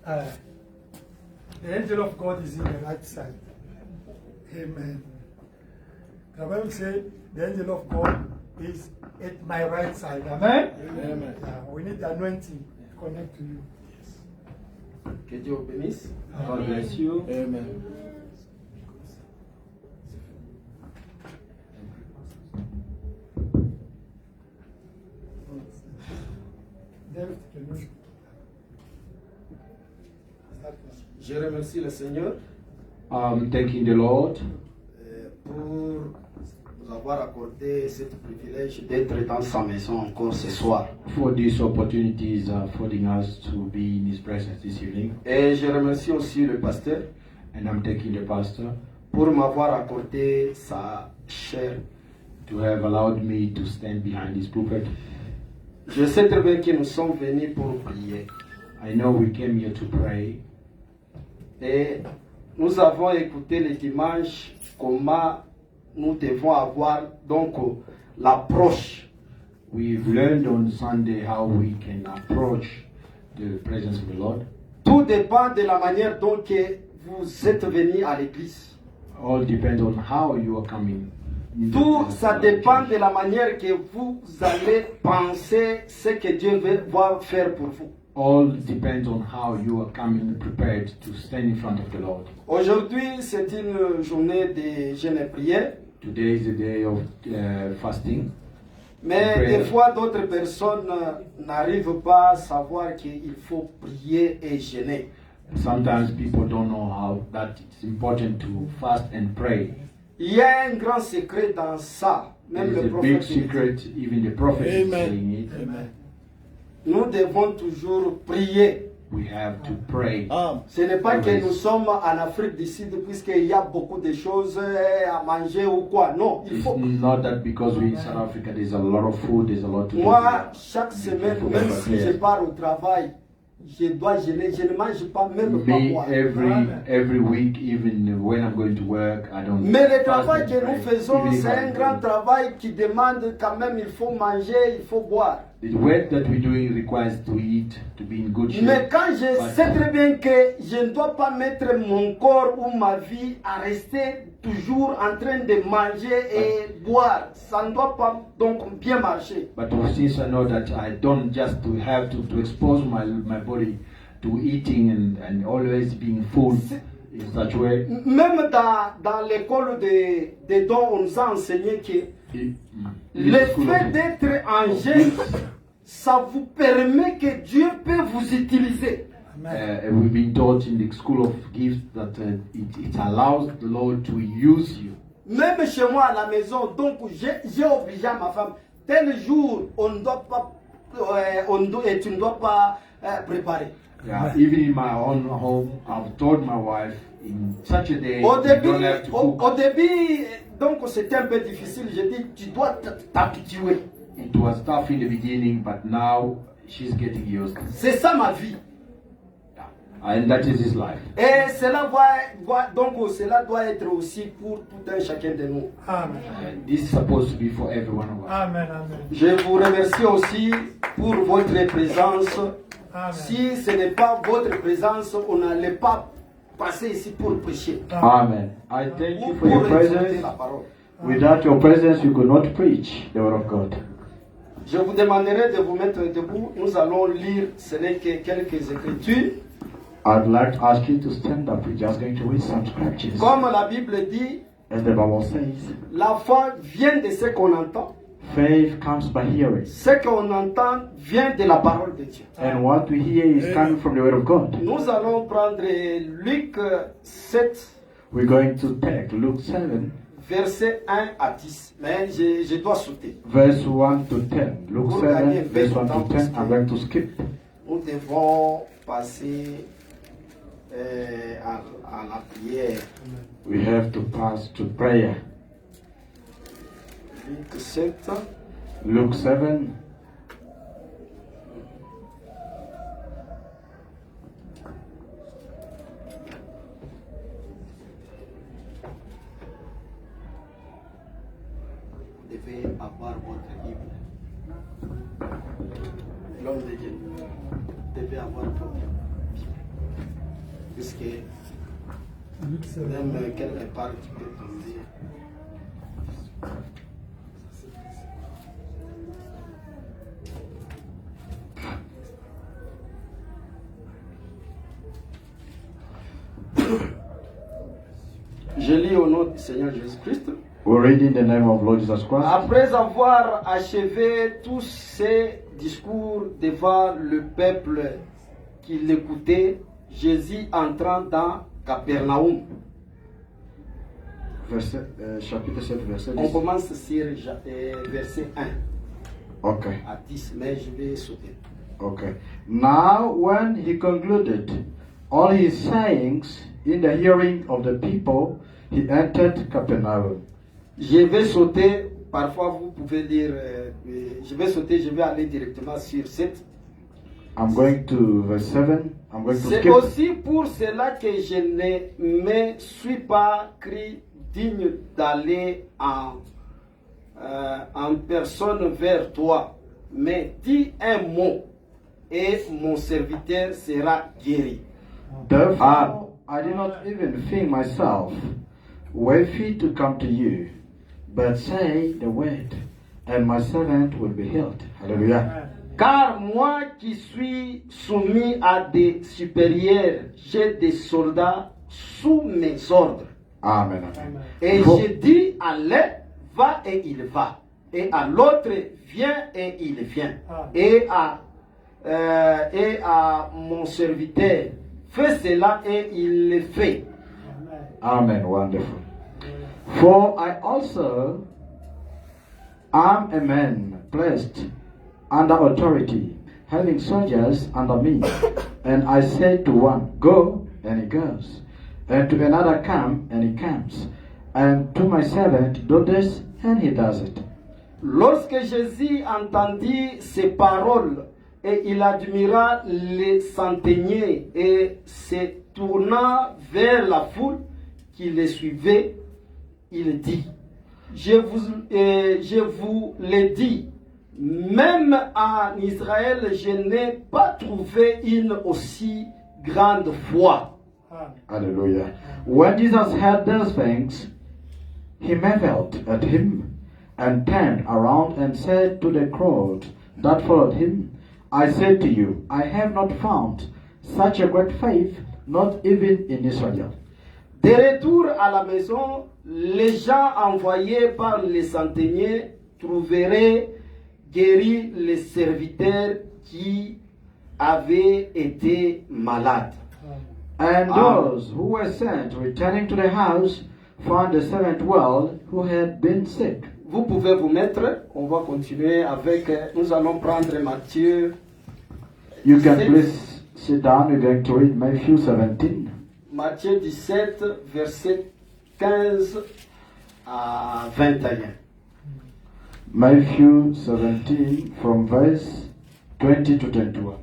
The angel of God is in the right side. Amen. The Bible says the angel of God is at my right side. Amen. Amen. We need the anointing to connect to you. Que Dieu vous bénisse. God bless you. Amen. Je remercie le Seigneur Thanking the Lord pour nous avoir accordé ce privilège d'être dans sa maison encore ce soir. for these opportunities, affording us to be in His presence this evening. Et je remercie aussi le pasteur And I'm thanking the pastor pour m'avoir accordé sa chair. to have allowed me to stand behind His pulpit. Je sais très bien que nous sommes venus pour prier. I know we came here to pray, Et nous avons écouté le dimanche comment nous devons avoir donc l'approche. we've learned on Sunday how we can approach the presence of the Lord. Tout dépend de la manière dont que vous êtes venus à l'église. All depends on how you are coming. Tout ça dépend de la manière que vous allez penser ce que Dieu va faire pour vous. all depends on how you are coming prepared to stand in front of the Lord. Aujourd'hui, c'est une journée de jeûne et prière. Today is a day of fasting. Mais Prayer. des fois, d'autres personnes n'arrivent pas à savoir qu'il faut prier et jeûner. Sometimes people don't know how that it's important to fast and pray. Il y a un grand secret dans ça. Même There is le a big prophète le dit. secret, even the prophet is saying it. Nous devons toujours prier. We have to pray. Ce n'est pas que Always. nous sommes en Afrique du Sud puisqu'il y a beaucoup de choses à manger ou quoi. Non, il It's faut. not that because we're in South Africa, there's a lot of food, there's a lot to do. Moi, chaque semaine, même si je pars au travail, je dois jeûner. Je ne mange pas, même pas Me, boire. every week, even when I'm going to work, I don't. Mais le fast travail and que nous pray. faisons, Even if c'est un I'm grand going- travail qui demande quand même, il faut manger, il faut boire. The work that we're doing requires to eat, to be in good shape. Mais quand je But- sais très bien que je ne dois pas mettre mon corps ou ma vie à rester toujours en train de manger et boire, ça ne doit pas donc bien marcher. But since I know that I don't just to have to expose my body to eating and always being full in such way, Même dans l'école de dons, on nous a enseigné que le fait d'être en jeûne, ça vous permet que Dieu peut vous utiliser. we've been taught in the school of gifts that it allows the Lord to use you. Même chez moi à la maison, donc j'ai obligé à ma femme, tel jour, on ne doit pas, et tu ne dois pas préparer. Yeah, even in my own home, I've told my wife in such a day Au you début, don't have to cook. au début, donc c'était un peu difficile. J'ai dit, tu dois t'habituer. It was tough in the beginning, but now she's getting used. C'est ça ma vie. And that is his life. Et cela donc cela doit être aussi pour tout un chacun de nous. Amen. This is supposed to be for every one of us. Amen. Amen. Je vous remercie aussi pour votre présence. Amen. Si ce n'est pas votre présence, on n'allait pas passer ici pour prêcher. Amen. I thank Ou you for your pour exhorter presence. la parole. Without your presence, you could not preach the word of God. Je vous demanderai de vous mettre debout. Nous allons lire, ce n'est que quelques écritures. I'd like to ask you to stand up. We're just going to read some scriptures. Comme la Bible dit, As the Bible says, la foi vient de ce qu'on entend. faith comes by hearing. Ce qu'on entend vient de la parole de Dieu. And what we hear is coming from the word of God. Nous allons prendre Luc 7, We're going to take Luke 7, verset 1 à 10. Mais je dois sauter. verse 1 to 10. Luke 7, verse 1 to 10. I'm going to skip. Nous devons passer à la prière. We have to pass to prayer. Luc 7, Luke 7, vous devez avoir votre Bible. L'homme de Dieu, vous devez avoir votre Bible. Puisque même quelque part tu peux tomber. Je lis au nom du Seigneur Jésus-Christ. we read in the name of Lord Jesus Christ. Après avoir achevé tous ces discours devant le peuple qui l'écoutait, Jésus entrant dans Capernaum. Chapitre 7, verset On 10. commence sur verset 1 Okay. à 10, mais je vais sauter. Okay. Now, when he concluded all his sayings in the hearing of the people, he entered Capernaum. Je vais sauter, parfois vous pouvez lire, je vais sauter, je vais aller directement sur 7. I'm going to verse 7. I'm going to C'est skip. aussi pour cela que je ne me suis pas cru digne d'aller en personne vers toi, mais dis un mot et mon serviteur sera guéri. Therefore, I did not even think myself worthy to come to you, but say the word, and my servant will be healed. Hallelujah. Car moi qui suis soumis à des supérieurs, j'ai des soldats sous mes ordres. Amen. Et For- je dis à l'un, va et il va. Et à l'autre, viens et il vient. Et à mon serviteur, fais cela et il le fait. Amen. Wonderful. For I also am a man placed under authority, having soldiers under me. And I said to one, go, and he goes. And to another, come, and he comes. And to my servant, do this, and he does it. Lorsque Jésus entendit ces paroles, et il admira les centeniers et se tourna vers la foule qui les suivait, il dit, je vous l'ai dit, même en Israël, je n'ai pas trouvé une aussi grande foi. Hallelujah. When Jesus heard those things, he marveled at him and turned around and said to the crowd that followed him, I say to you, I have not found such a great faith, not even in Israel. De retour à la maison, les gens envoyés par les centeniers trouveraient guéris les serviteurs qui avaient été malades. And those who were sent, returning to the house, found the servant well who had been sick. Vous pouvez vous mettre, on va continuer avec, nous allons prendre Matthieu. You can please sit down. We're going to read Matthew 17. Matthieu 17, verset 15 à 21. Matthew 17 from verse 20 to 21.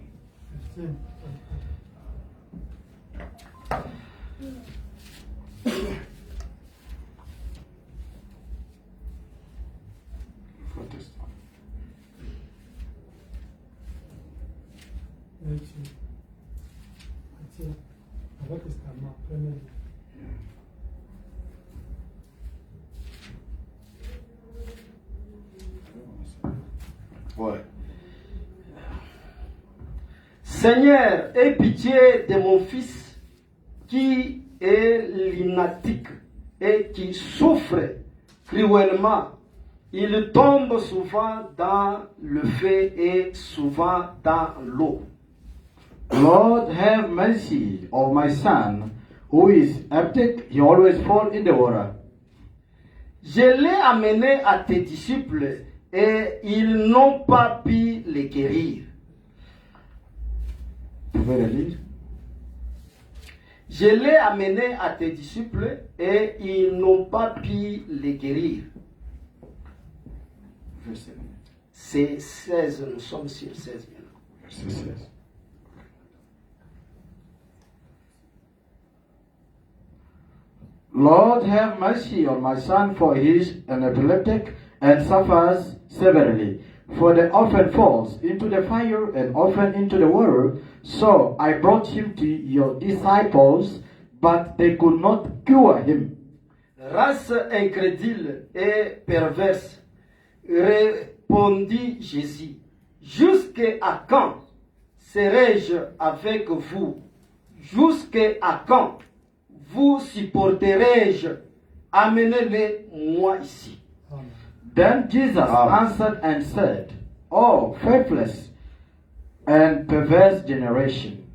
Ouais. Seigneur, aie pitié de mon fils qui est lunatique et qui souffre cruellement. Il tombe souvent dans le feu et souvent dans l'eau. Lord, have mercy of my son, who is hectic. He always falls in the water. Je l'ai amené à tes disciples et ils n'ont pas pu le guérir. Vous pouvez le lire? Je l'ai amené à tes disciples et ils n'ont pas pu le guérir. Verset C'est 16, nous sommes sur 16 maintenant. 16. Lord, have mercy on my son, for he is an epileptic and suffers severely. For they often falls into the fire and often into the water. So I brought him to your disciples, but they could not cure him. Race incrédule et perverse, répondit Jésus, jusqu'à quand serai-je avec vous? Jusqu'à quand vous supporterai-je? Amenez-les moi ici. Then Jesus answered and said, Oh, faithless and perverse generation,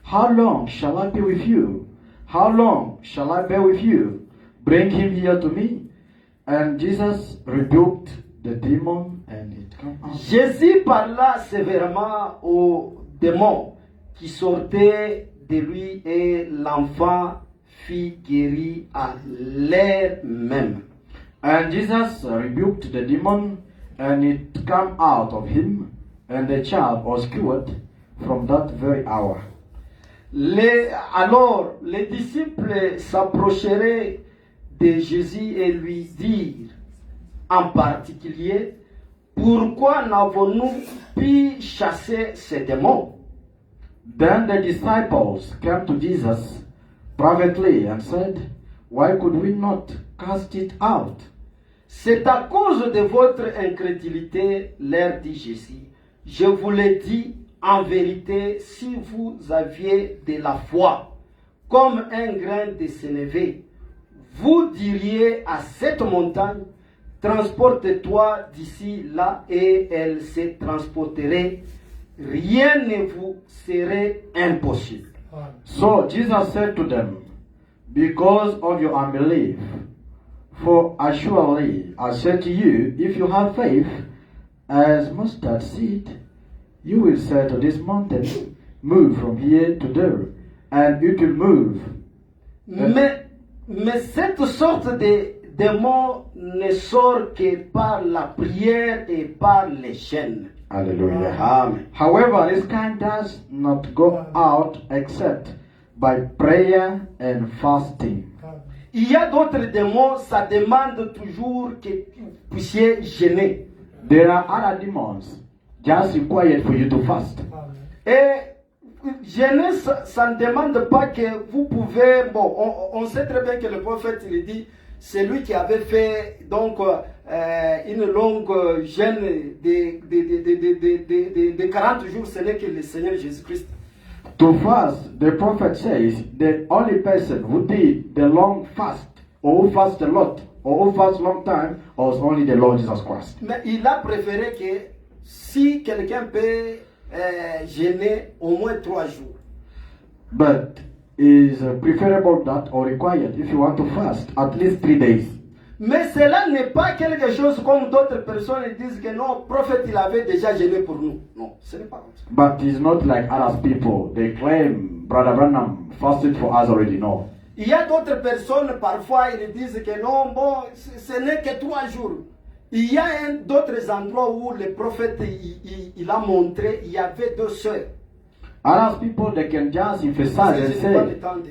how long shall I be with you? How long shall I bear with you? Bring him here to me. And Jesus rebuked the demon, and it came out. Jésus parla sévèrement au démon qui sortait de lui et l'enfant fut guéri à l'heure même. And Jesus rebuked the demon, and it came out of him, and the child was cured from that very hour. Alors les disciples s'approcheraient de Jésus et lui dirent en particulier, pourquoi n'avons-nous pu chasser ces démons? Then the disciples came to Jesus privately and said, Why could we not cast it out? C'est à cause de votre incrédulité, leur dit Jésus. je vous le dis en vérité, si vous aviez de la foi, comme un grain de sénévé, vous diriez à cette montagne, transporte-toi d'ici là, et elle se transporterait. Rien ne vous serait impossible. So Jesus said to them, because of your unbelief, for assuredly I said to you, if you have faith as mustard seed, you will say to this mountain, move from here to there, and it will move. Mais cette sorte de démon ne sort que par la prière et par les chaînes. Hallelujah. Amen. However, this kind does not go out except by prayer and fasting. Il y a d'autres démons, ça demande toujours que vous puissiez jeûner. There are other demons just required for you to fast. Et jeûner, ça ne demande pas que vous pouvez... Bon, on sait très bien que le prophète, il dit, c'est lui qui avait fait donc une longue jeûne de 40 jours, ce n'est que le Seigneur Jésus-Christ. To fast, the prophet says, the only person who did the long fast, or who fast a lot, or who fast long time, was only the Lord Jesus Christ. Mais il a préféré que si quelqu'un peut jeûner au moins 3 jours. But is preferable that or required if you want to fast at least 3 days. Mais cela n'est pas quelque chose comme d'autres personnes disent que non, le prophète il avait déjà jeûné pour nous. Non, ce n'est pas comme ça. But it's not like other people. They claim Brother Branham fasted for us already. No. Il y a d'autres personnes, parfois, ils disent que non, bon, ce n'est que 3 jours. Il y a d'autres endroits où le prophète il a montré, il y avait 2 sœurs. Other people, they can just emphasize and say,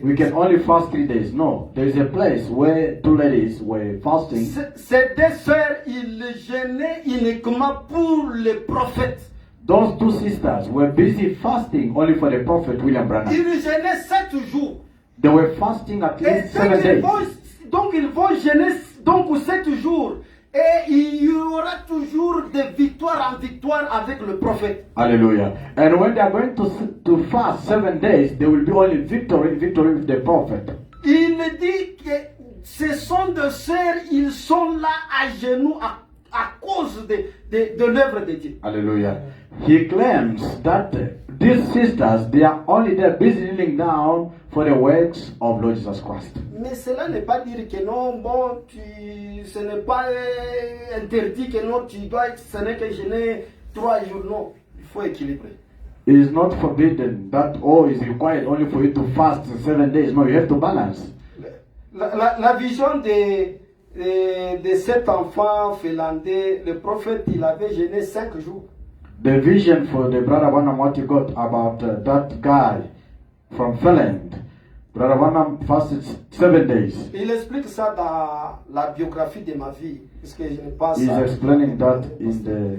we can only fast 3 days. No, there is a place where 2 ladies were fasting. Ces 2 sœurs, ils jeûnaient uniquement pour le prophète. Those 2 sisters were busy fasting only for the prophet William Branham. Ils jeûnaient 7 jours. They were fasting at Et least 7 days. donc ils vont jeûner donc 7 jours. Et il y aura toujours de victoire en victoire avec le prophète. Hallelujah. And when they are going to fast 7 days, there will be only victory with the prophet. Il dit que ce sont 2 sœurs, ils sont là à genoux à cause de l'œuvre de Dieu. Hallelujah. He claims that these sisters, they are only there busy kneeling down for the works of Lord Jesus Christ. Mais cela n'est pas dire que non, bon, ce n'est pas interdit que non, tu dois, ce n'est que jeûner 3 jours, non. Il faut équilibrer. It is not forbidden that all is required only for you to fast 7 days. No, you have to balance. La vision de cet enfant finlandais, le prophète, il avait jeûné 5 jours. The vision for the Brother Branham, what you got about that guy from Finland. Brother Branham fasted 7 days. Il explique ça dans la biographie de ma vie. Parce que je ne pas He's ça. explaining that in the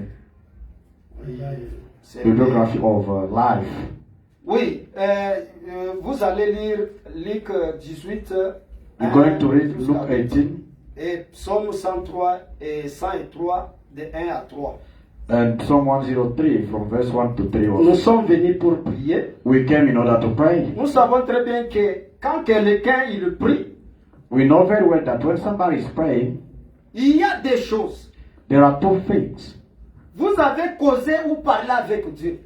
biography of life. Oui, vous allez lire Luc 18. You're going to read Luke 18 Et Psaume 103 et 103 de 1 à 3. and Psalm 103 from verse 1 to 3. Nous sommes venus pour prier. We came in order to pray. Nous savons très bien que quand quelqu'un il prie, We know very well that when somebody is praying, il y a des choses. there are 2 things. Vous avez causé ou parlé avec Dieu.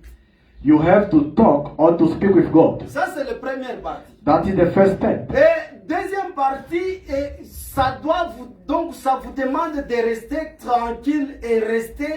You have to talk or to speak with God. Ça, c'est la première partie. That is the first step. Et deuxième partie, ça doit vous, donc ça vous demande de rester tranquille et rester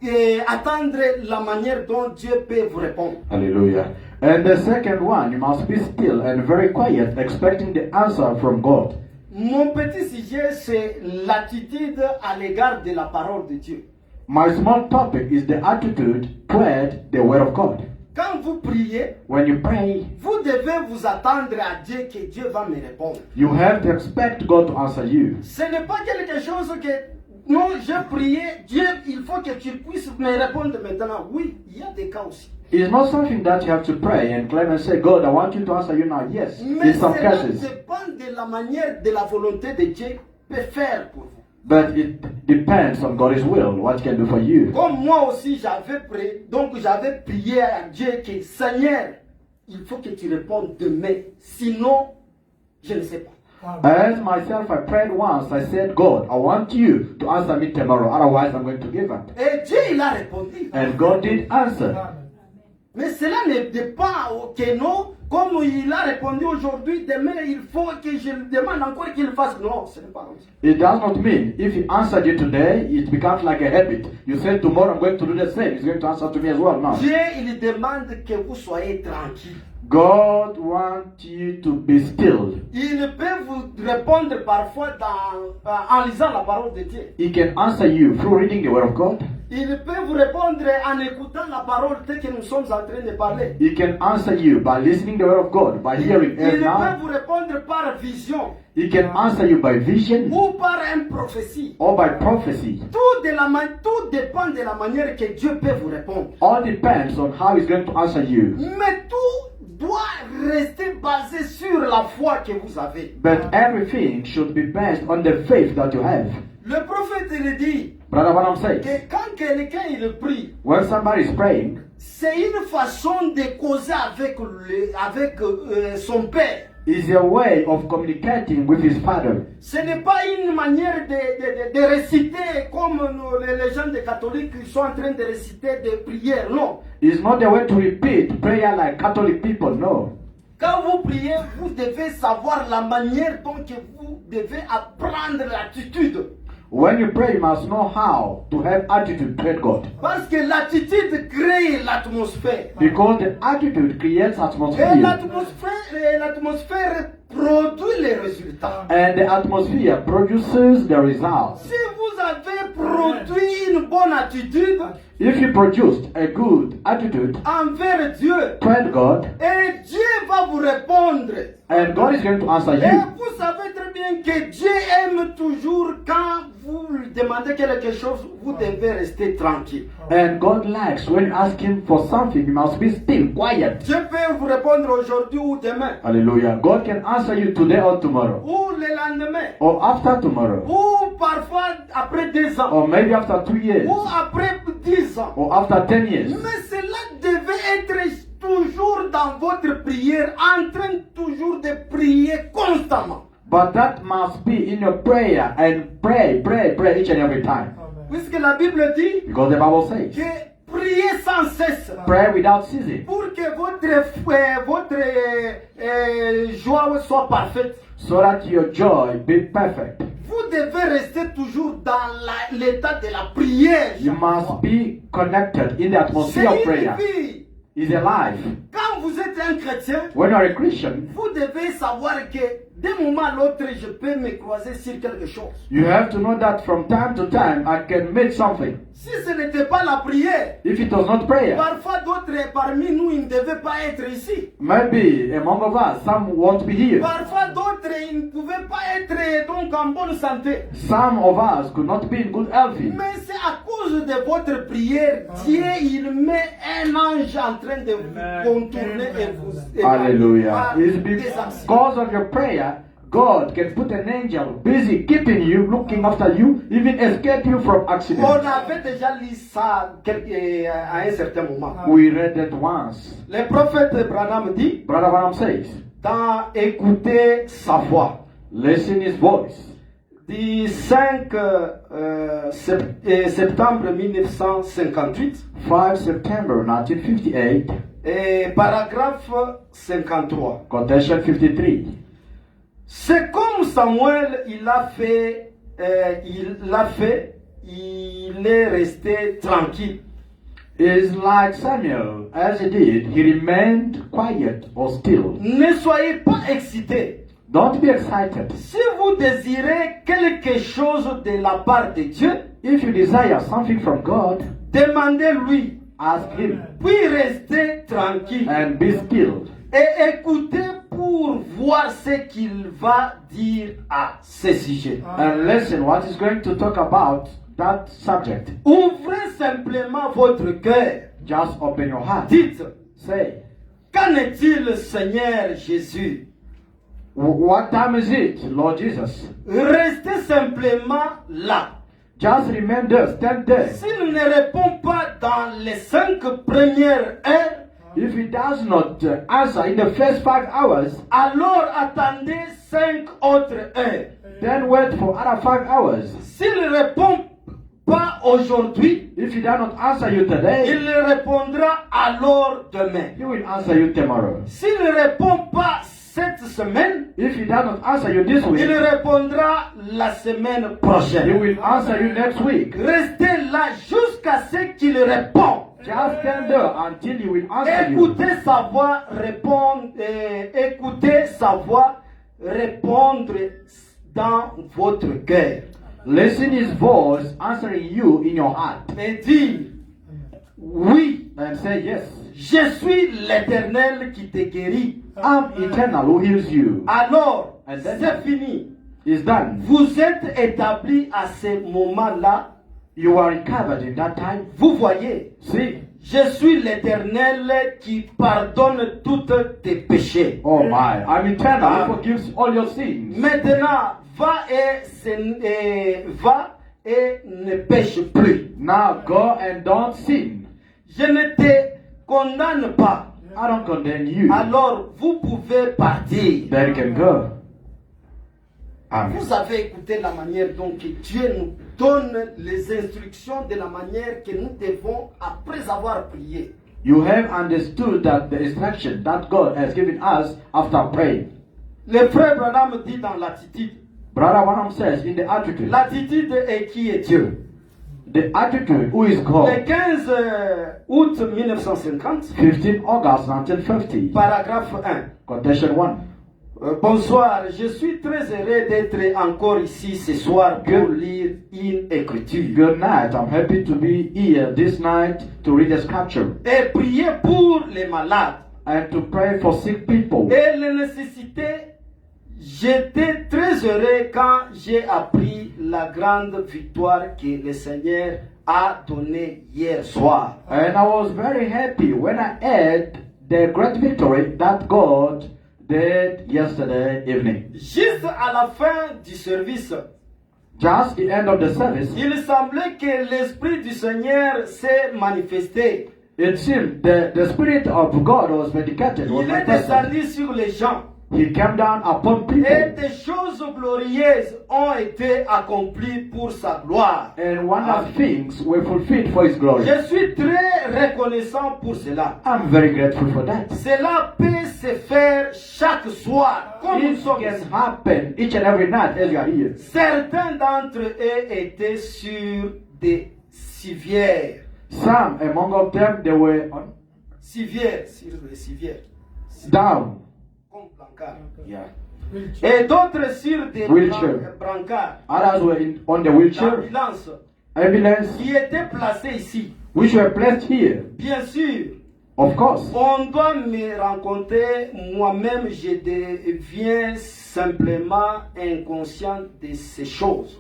et attendre la manière dont Dieu peut vous répondre. Hallelujah. And the second one, you must be still and very quiet, expecting the answer from God. Mon petit sujet, c'est l'attitude à l'égard de la parole de Dieu. My small topic is the attitude toward the Word of God. Quand vous priez, When you pray, vous devez vous attendre à Dieu que Dieu va me répondre. you have to expect God to answer you. Ce n'est pas quelque chose que, non, j'ai prié, Dieu, il faut que tu puisses me répondre maintenant. Oui, il y a des cas aussi. It's not something that you have to pray and claim and say, God, I want you to answer you now. Yes, Mais in some cela cases. dépend de la manière, de la volonté de Dieu peut faire pour vous. But it depends on God's will, what He can do for you. Comme moi aussi j'avais prié à Dieu que Seigneur, il faut que tu répondes demain, sinon je ne sais pas. As myself, I prayed once. I said, God, I want you to answer me tomorrow. Otherwise, I'm going to give up. Et Dieu, il a répondu. And God did answer. Mais cela ne dépend que non. Comme il a répondu aujourd'hui, demain, il faut que je lui demande encore qu'il fasse. Non, ce n'est pas comme ça. It does not mean if He answered you today, it becomes like a habit. You say tomorrow I'm going to do the same. He's going to answer to me as well. No. Dieu, il demande que vous soyez tranquille. God wants you to be still. Il peut vous répondre parfois en lisant la parole de Dieu. He can answer you through reading the Word of God. Il peut vous répondre en écoutant la parole telle que nous sommes en train de parler. He can answer you by listening the Word of God, by hearing Il as peut now. vous répondre par vision He can answer you by vision ou par une prophétie. or by prophecy. Tout dépend de la manière que Dieu peut vous répondre. All depends on how He's going to answer you. Mais tout doit rester basé sur la foi que vous avez. But everything should be based on the faith that you have. Le prophète il dit Brother Branham says, que quand quelqu'un il prie, when somebody is praying, c'est une façon de causer avec son père. is a way of communicating with his father. Ce n'est pas une manière de réciter comme les gens des catholiques qui sont en train de réciter des prières, non. It's not a way to repeat prayer like Catholic people, no. Quand vous priez, vous devez savoir la manière dont que vous devez apprendre l'attitude. When you pray, you must know how to have attitude toward God. Parce que l'attitude crée l'atmosphère. Because the attitude creates Et atmosphere. l'atmosphère produit les résultats. And the atmosphere produces the results. Si vous avez produit une bonne attitude If you produced a good attitude envers Dieu, toward God, et Dieu va vous répondre. and God is going to answer Et you. vous savez très bien que Dieu aime toujours quand vous lui demandez quelque chose, vous devez rester tranquille. And God likes when you ask Him for something, you must be still, quiet. Dieu peut vous répondre aujourd'hui ou demain, Hallelujah. God can answer you today or tomorrow, ou le lendemain, or after tomorrow, ou parfois après 2 ans, or maybe after 2 years, ou après 10 ans. or after 10 years. Mais cela devait être toujours dans votre prière, en train toujours de prier constamment. But that must be in your prayer and pray each and every time. Puisque la Bible dit Because the Bible says, que priez sans cesse pray without ceasing, pour que votre joie soit parfaite. so that your joy be perfect. Vous devez rester toujours dans l'état de la prière. You must be connected in the atmosphere of C'est prayer. une vie. It's a life. Quand vous êtes un chrétien, When you are a Christian, vous devez savoir que d'un moment à l'autre, je peux me croiser sur quelque chose. you have to know that from time to time I can meet something. Si ce n'était pas la prière, If it was not prayer, parfois d'autres parmi nous, ils ne devaient pas être ici. maybe among of us, some won't be here. Parfois d'autres, ils ne pouvaient pas être donc en bonne santé. Some of us could not be in good health. Mais c'est à cause de votre prière, Dieu, il met un ange en train de vous contourner et vous Hallelujah. par It's des actions. because of your prayer, God can put an angel busy keeping you, looking after you, even escape you from On accidents. avait déjà lu ça à un certain moment. We read that once. Le prophète Branham dit, Brother Branham says, dans écouter sa voix, listen his voice. du 5 septembre 1958, 5 September 1958, et paragraphe 53. quotation 53. C'est comme Samuel, il est resté tranquille. Is like Samuel, as he did, he remained quiet or still. Ne soyez pas excités. Don't be excited. Si vous désirez quelque chose de la part de Dieu, If you desire something from God, demandez-lui, ask him puis restez tranquille and be still. et écoutez pour voir ce qu'il va dire à ce sujet. And listen what he's going to talk about that subject. Ouvrez simplement votre cœur. Just open your heart. Dites, Say, qu'en est-il, Seigneur Jésus? What time is it, Lord Jesus? Restez simplement là. Just remain there, stand there. S'il ne répond pas dans les 5 premières heures, If he does not answer in the first 5 hours, alors attendez 5 autres heures. then wait for other 5 hours. S'il ne répond pas aujourd'hui, If he does not answer you today, il répondra alors demain. he will answer you tomorrow. S'il ne répond pas cette semaine, If he does not answer you this il week, répondra la semaine he prochaine. will answer you next week. Restez là jusqu'à ce qu'il répond. Just stand there until he will answer you. Écoutez sa voix répondre, écoutez sa voix répondre dans votre cœur. Listen his voice answering you in your heart. Et dire, oui, And say, yes, je suis l'Éternel qui te guérit. I'm eternal who heals you. Alors, And then- c'est fini. It's done. Vous êtes établi à ce moment-là. You are recovered in that time. Vous voyez, See? je suis l'Éternel qui pardonne tous tes péchés. Oh my, I'm eternal who forgives all your sins. Maintenant, va et ne pêche plus. Now go and don't sin. Je ne te condamne pas. I don't condemn you. Alors, vous pouvez partir. Then you can go. Amen. Vous avez écouté la manière dont que Dieu nous donne les instructions de la manière que nous devons, après avoir prié. You have understood that the instruction that God has given us after praying. Le frère Branham dit dans l'attitude. Brother Branham says in the attitude, L'attitude est qui est Dieu. the attitude who is Le God. 15 août 1950, 15 August 1950, paragraphe 1. quotation 1. Bonsoir, je suis très heureux d'être encore ici ce soir pour lire une écriture Good night. I'm happy to be here this night to read the scripture et prier pour les malades and to pray for sick people. et les nécessités. J'étais très heureux quand j'ai appris la grande victoire que le Seigneur a donnée hier soir. And I was very happy when I heard the great victory that God did yesterday evening. Juste à la fin du service, Just the end of the service, il semblait que l'Esprit du Seigneur s'est manifesté. it seemed the Spirit of God was vindicated. Was Il est manifested. descendu sur les gens. He came down upon Et people. des choses glorieuses ont été accomplies pour sa gloire. And wonderful things were fulfilled for His glory. Je suis très reconnaissant pour cela. I'm very grateful for that. Cela peut se faire chaque soir, comme nous It sommes can ici. happen each and every night as you are here. Certains d'entre eux étaient sur des civières. Some among of them they were on, Civières, sur les civières. down. Comme brancard. Yeah. Et d'autres sur des Wheelchair. brancards. Others were on the wheelchair, D'ambulance ambulance, qui étaient placés ici. which were placed here. Bien sûr, Of course, on doit me rencontrer. Moi-même, je deviens simplement inconscient de ces choses.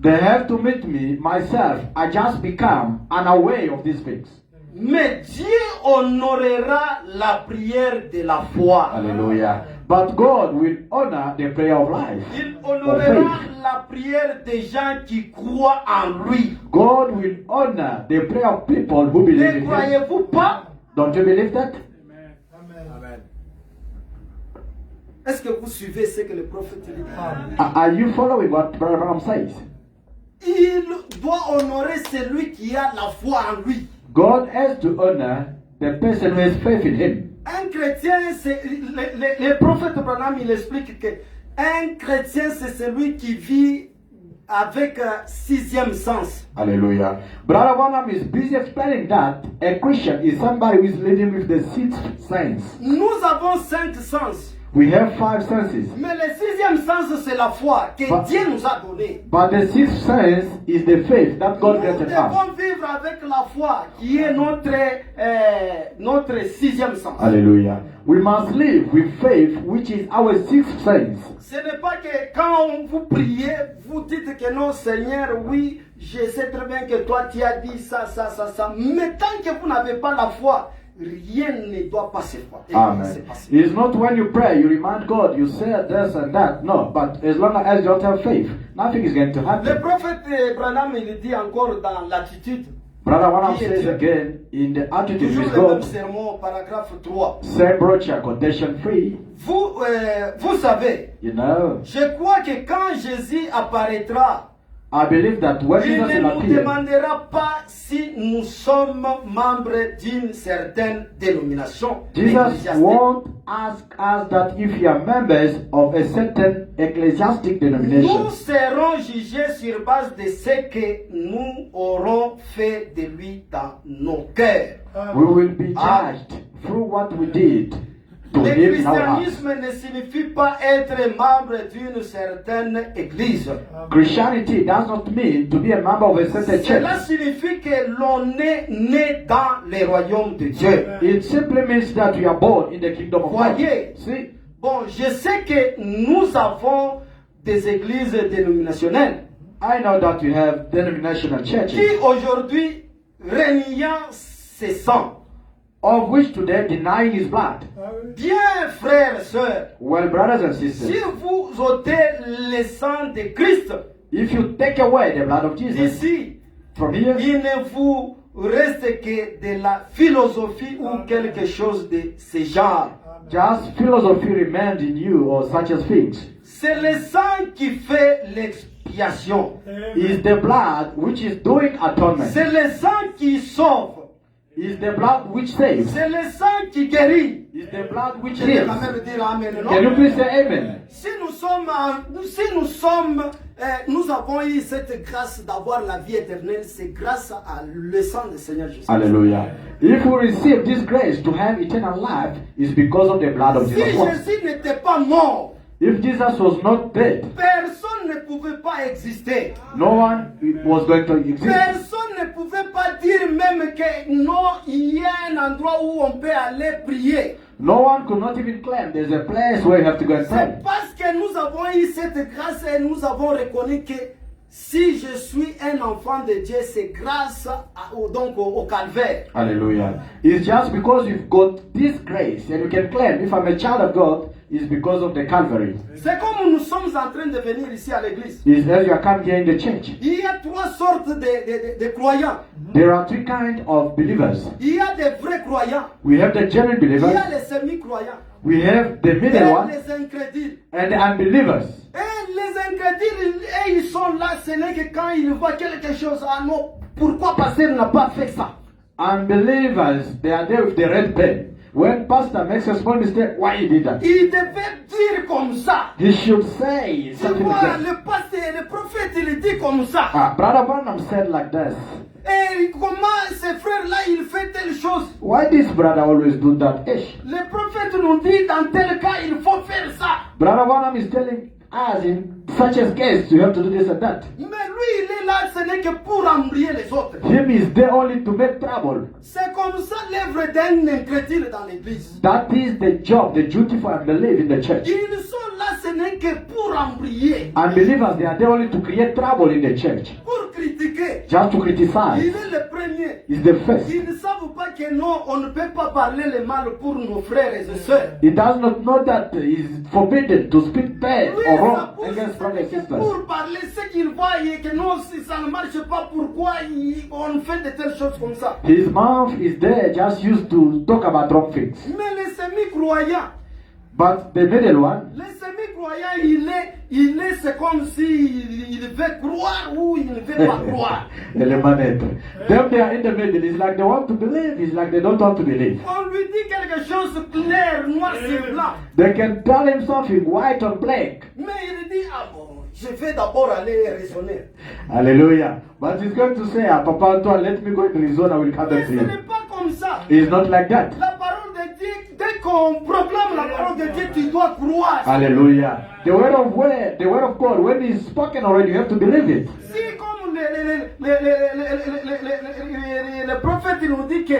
they have to meet me. Myself, I just become unaware of these things. Mais Dieu honorera la prière de la foi. Hallelujah. But God will honor the prayer of life. Il Of honorera faith. la prière des gens qui croient en lui. God will honor the prayer of people who believe Ne in Him. croyez-vous pas? Don't you believe that? Est-ce que vous suivez ce que le prophète dit? Are you following what Brother Branham says? Il doit honorer celui qui a la foi en lui. God has to honor the person who has faith in Him. Un chrétien, c'est le prophète Branham, il explique que un chrétien, c'est celui qui vit avec un sixième sens. Hallelujah. Brother Branham is busy explaining that a Christian is somebody who is living with the sixth sense. Nous avons 5 sens. We have 5 senses. Mais le sixième sens, c'est la foi que Bah- Dieu nous a donnée. But the sixth sense is the faith that God Nous granted us. devons vivre avec la foi qui est notre sixième sens. Hallelujah. We must live with faith, which is our sixth sense. Ce n'est pas que quand vous priez, vous dites que non, Seigneur, oui, je sais très bien que toi tu as dit ça. Mais tant que vous n'avez pas la foi, rien ne doit pas se Amen. passer. It's not when you pray, you remind God, you say this and that. No, but as long as you don't have faith, nothing is going to Le happen. prophète Branham, il dit encore dans l'attitude, Brother Branham says again, in the attitude toujours with le même God, sermon, paragraphe 3. same brochure, quotation free. Vous savez, You know, je crois que quand Jésus apparaîtra, I believe that when il Jesus ne will nous appear, demandera pas si nous sommes membres d'une certaine dénomination Jesus ecclésiastique. won't ask us that if we are members of a certain ecclesiastic denomination. Nous serons jugés sur base de ce que nous aurons fait de lui dans nos cœurs. We will be judged through what we did to Le live in our hearts. christianisme ne signifie pas être membre d'une certaine église. Christianity does not mean to be a member of a certain Cela church. signifie que l'on est né dans le royaume de Dieu. It simply means that we are born in the kingdom of God. Voyez, See, bon, je sais que nous avons des églises dénominationnelles I know that we have denominational qui churches, aujourd'hui reniant ses sangs. of which today denying his blood. Bien, frères et sœurs, Well, brothers and si sisters, vous ôtez le sang de Christ if you take away the blood of Jesus d'ici, from here, il ne vous reste que de la philosophie ou quelque chose de ce genre. just philosophy remains in you or such as things. C'est le sang qui fait l'expiation. Is the blood which is doing atonement. C'est le sang qui sauve. Is the blood which saves. C'est le sang qui guérit. Is the blood which Je vais heals. quand même dire amen, non? Can you please say amen? Si nous avons eu cette grâce d'avoir la vie éternelle, c'est grâce à le sang du Seigneur Jésus. Hallelujah. If we receive this grace to have eternal life, it's because of the blood of Si Jesus Christ. Jésus n'était pas mort, If Jesus was not dead, personne ne pouvait pas exister. no one was going to exist. Personne ne pouvait pas dire même que non, il y a un endroit où on peut aller prier. No one could not even claim there's a place where you have to go and pray. C'est parce que nous avons eu cette grâce et nous avons reconnu que si je suis un enfant de Dieu, c'est grâce au calvaire. Hallelujah. It's just because you've got this grace and you can claim if I'm a child of God, it's because of the Calvary. C'est comme nous sommes en train de venir ici à l'église. It's as you are coming here in the church. Il y a trois sortes de croyants. There are three kinds of believers. Il y a des vrais croyants. We have the genuine Il y believers, a les semi-croyants. we have the Et middle one, les incrédules. and the unbelievers. Et les incrédules, ils sont là, ce n'est que quand ils voient quelque chose. Ah non, pourquoi pasteur n'a pas fait ça? Unbelievers, they are there with the red pen. When pastor makes a small mistake, why he did that? Il devait dire comme ça. He should say Tu something vois, like that. le pasteur, le prophète, il dit comme ça. Brother Branham said like this. Et comment ce frère-là, il fait telle chose? Why this brother always do that? Ish. Le prophète nous dit, dans tel cas, il faut faire ça. Brother Branham is telling us in such a case you have to do this and that. Mais lui, il est là, ce n'est que pour embrouiller les autres. Him is there only to make trouble. C'est comme ça l'œuvre d'un incrédule dans l'église. That is the job, the duty for unbelief in the church. Ils sont là, ce n'est que pour embrouiller, Unbelievers, they are there only to create trouble in the church. pour critiquer. Just to Il criticize. est le premier. Is the first. Ils ne savent pas que non, on ne peut pas parler le mal pour nos frères et sœurs. He does not know that it is forbidden to speak bad Lui, or sa wrong bouche, against ce brothers n'est and que sisters. pour parler ce qu'il voit et que non, si ça ne marche pas, pourquoi on fait de telles choses comme ça. His mouth is there just used to talk about wrong things. Mais les semi-croyants, But the middle one, les semi-croyants, c'est comme s'il veut croire ou il ne veut pas croire. eliminate. Them they are in the middle. It's like they want to believe. It's like they don't want to believe. On lui dit quelque chose clair, noir sur blanc. They can tell him something white on black. Mais il dit, ah bon, je vais d'abord aller raisonner. Hallelujah. But he's going to say, Papa Antoine, let me go in Arizona. I will come Mais back ce to you. n'est pas comme ça. It's not like that. La parole de Dieu, dès qu'on proclame la parole de Dieu, tu dois croire. Hallelujah. The word of God, when it's spoken already, you have to believe it. Si comme le prophète nous dit que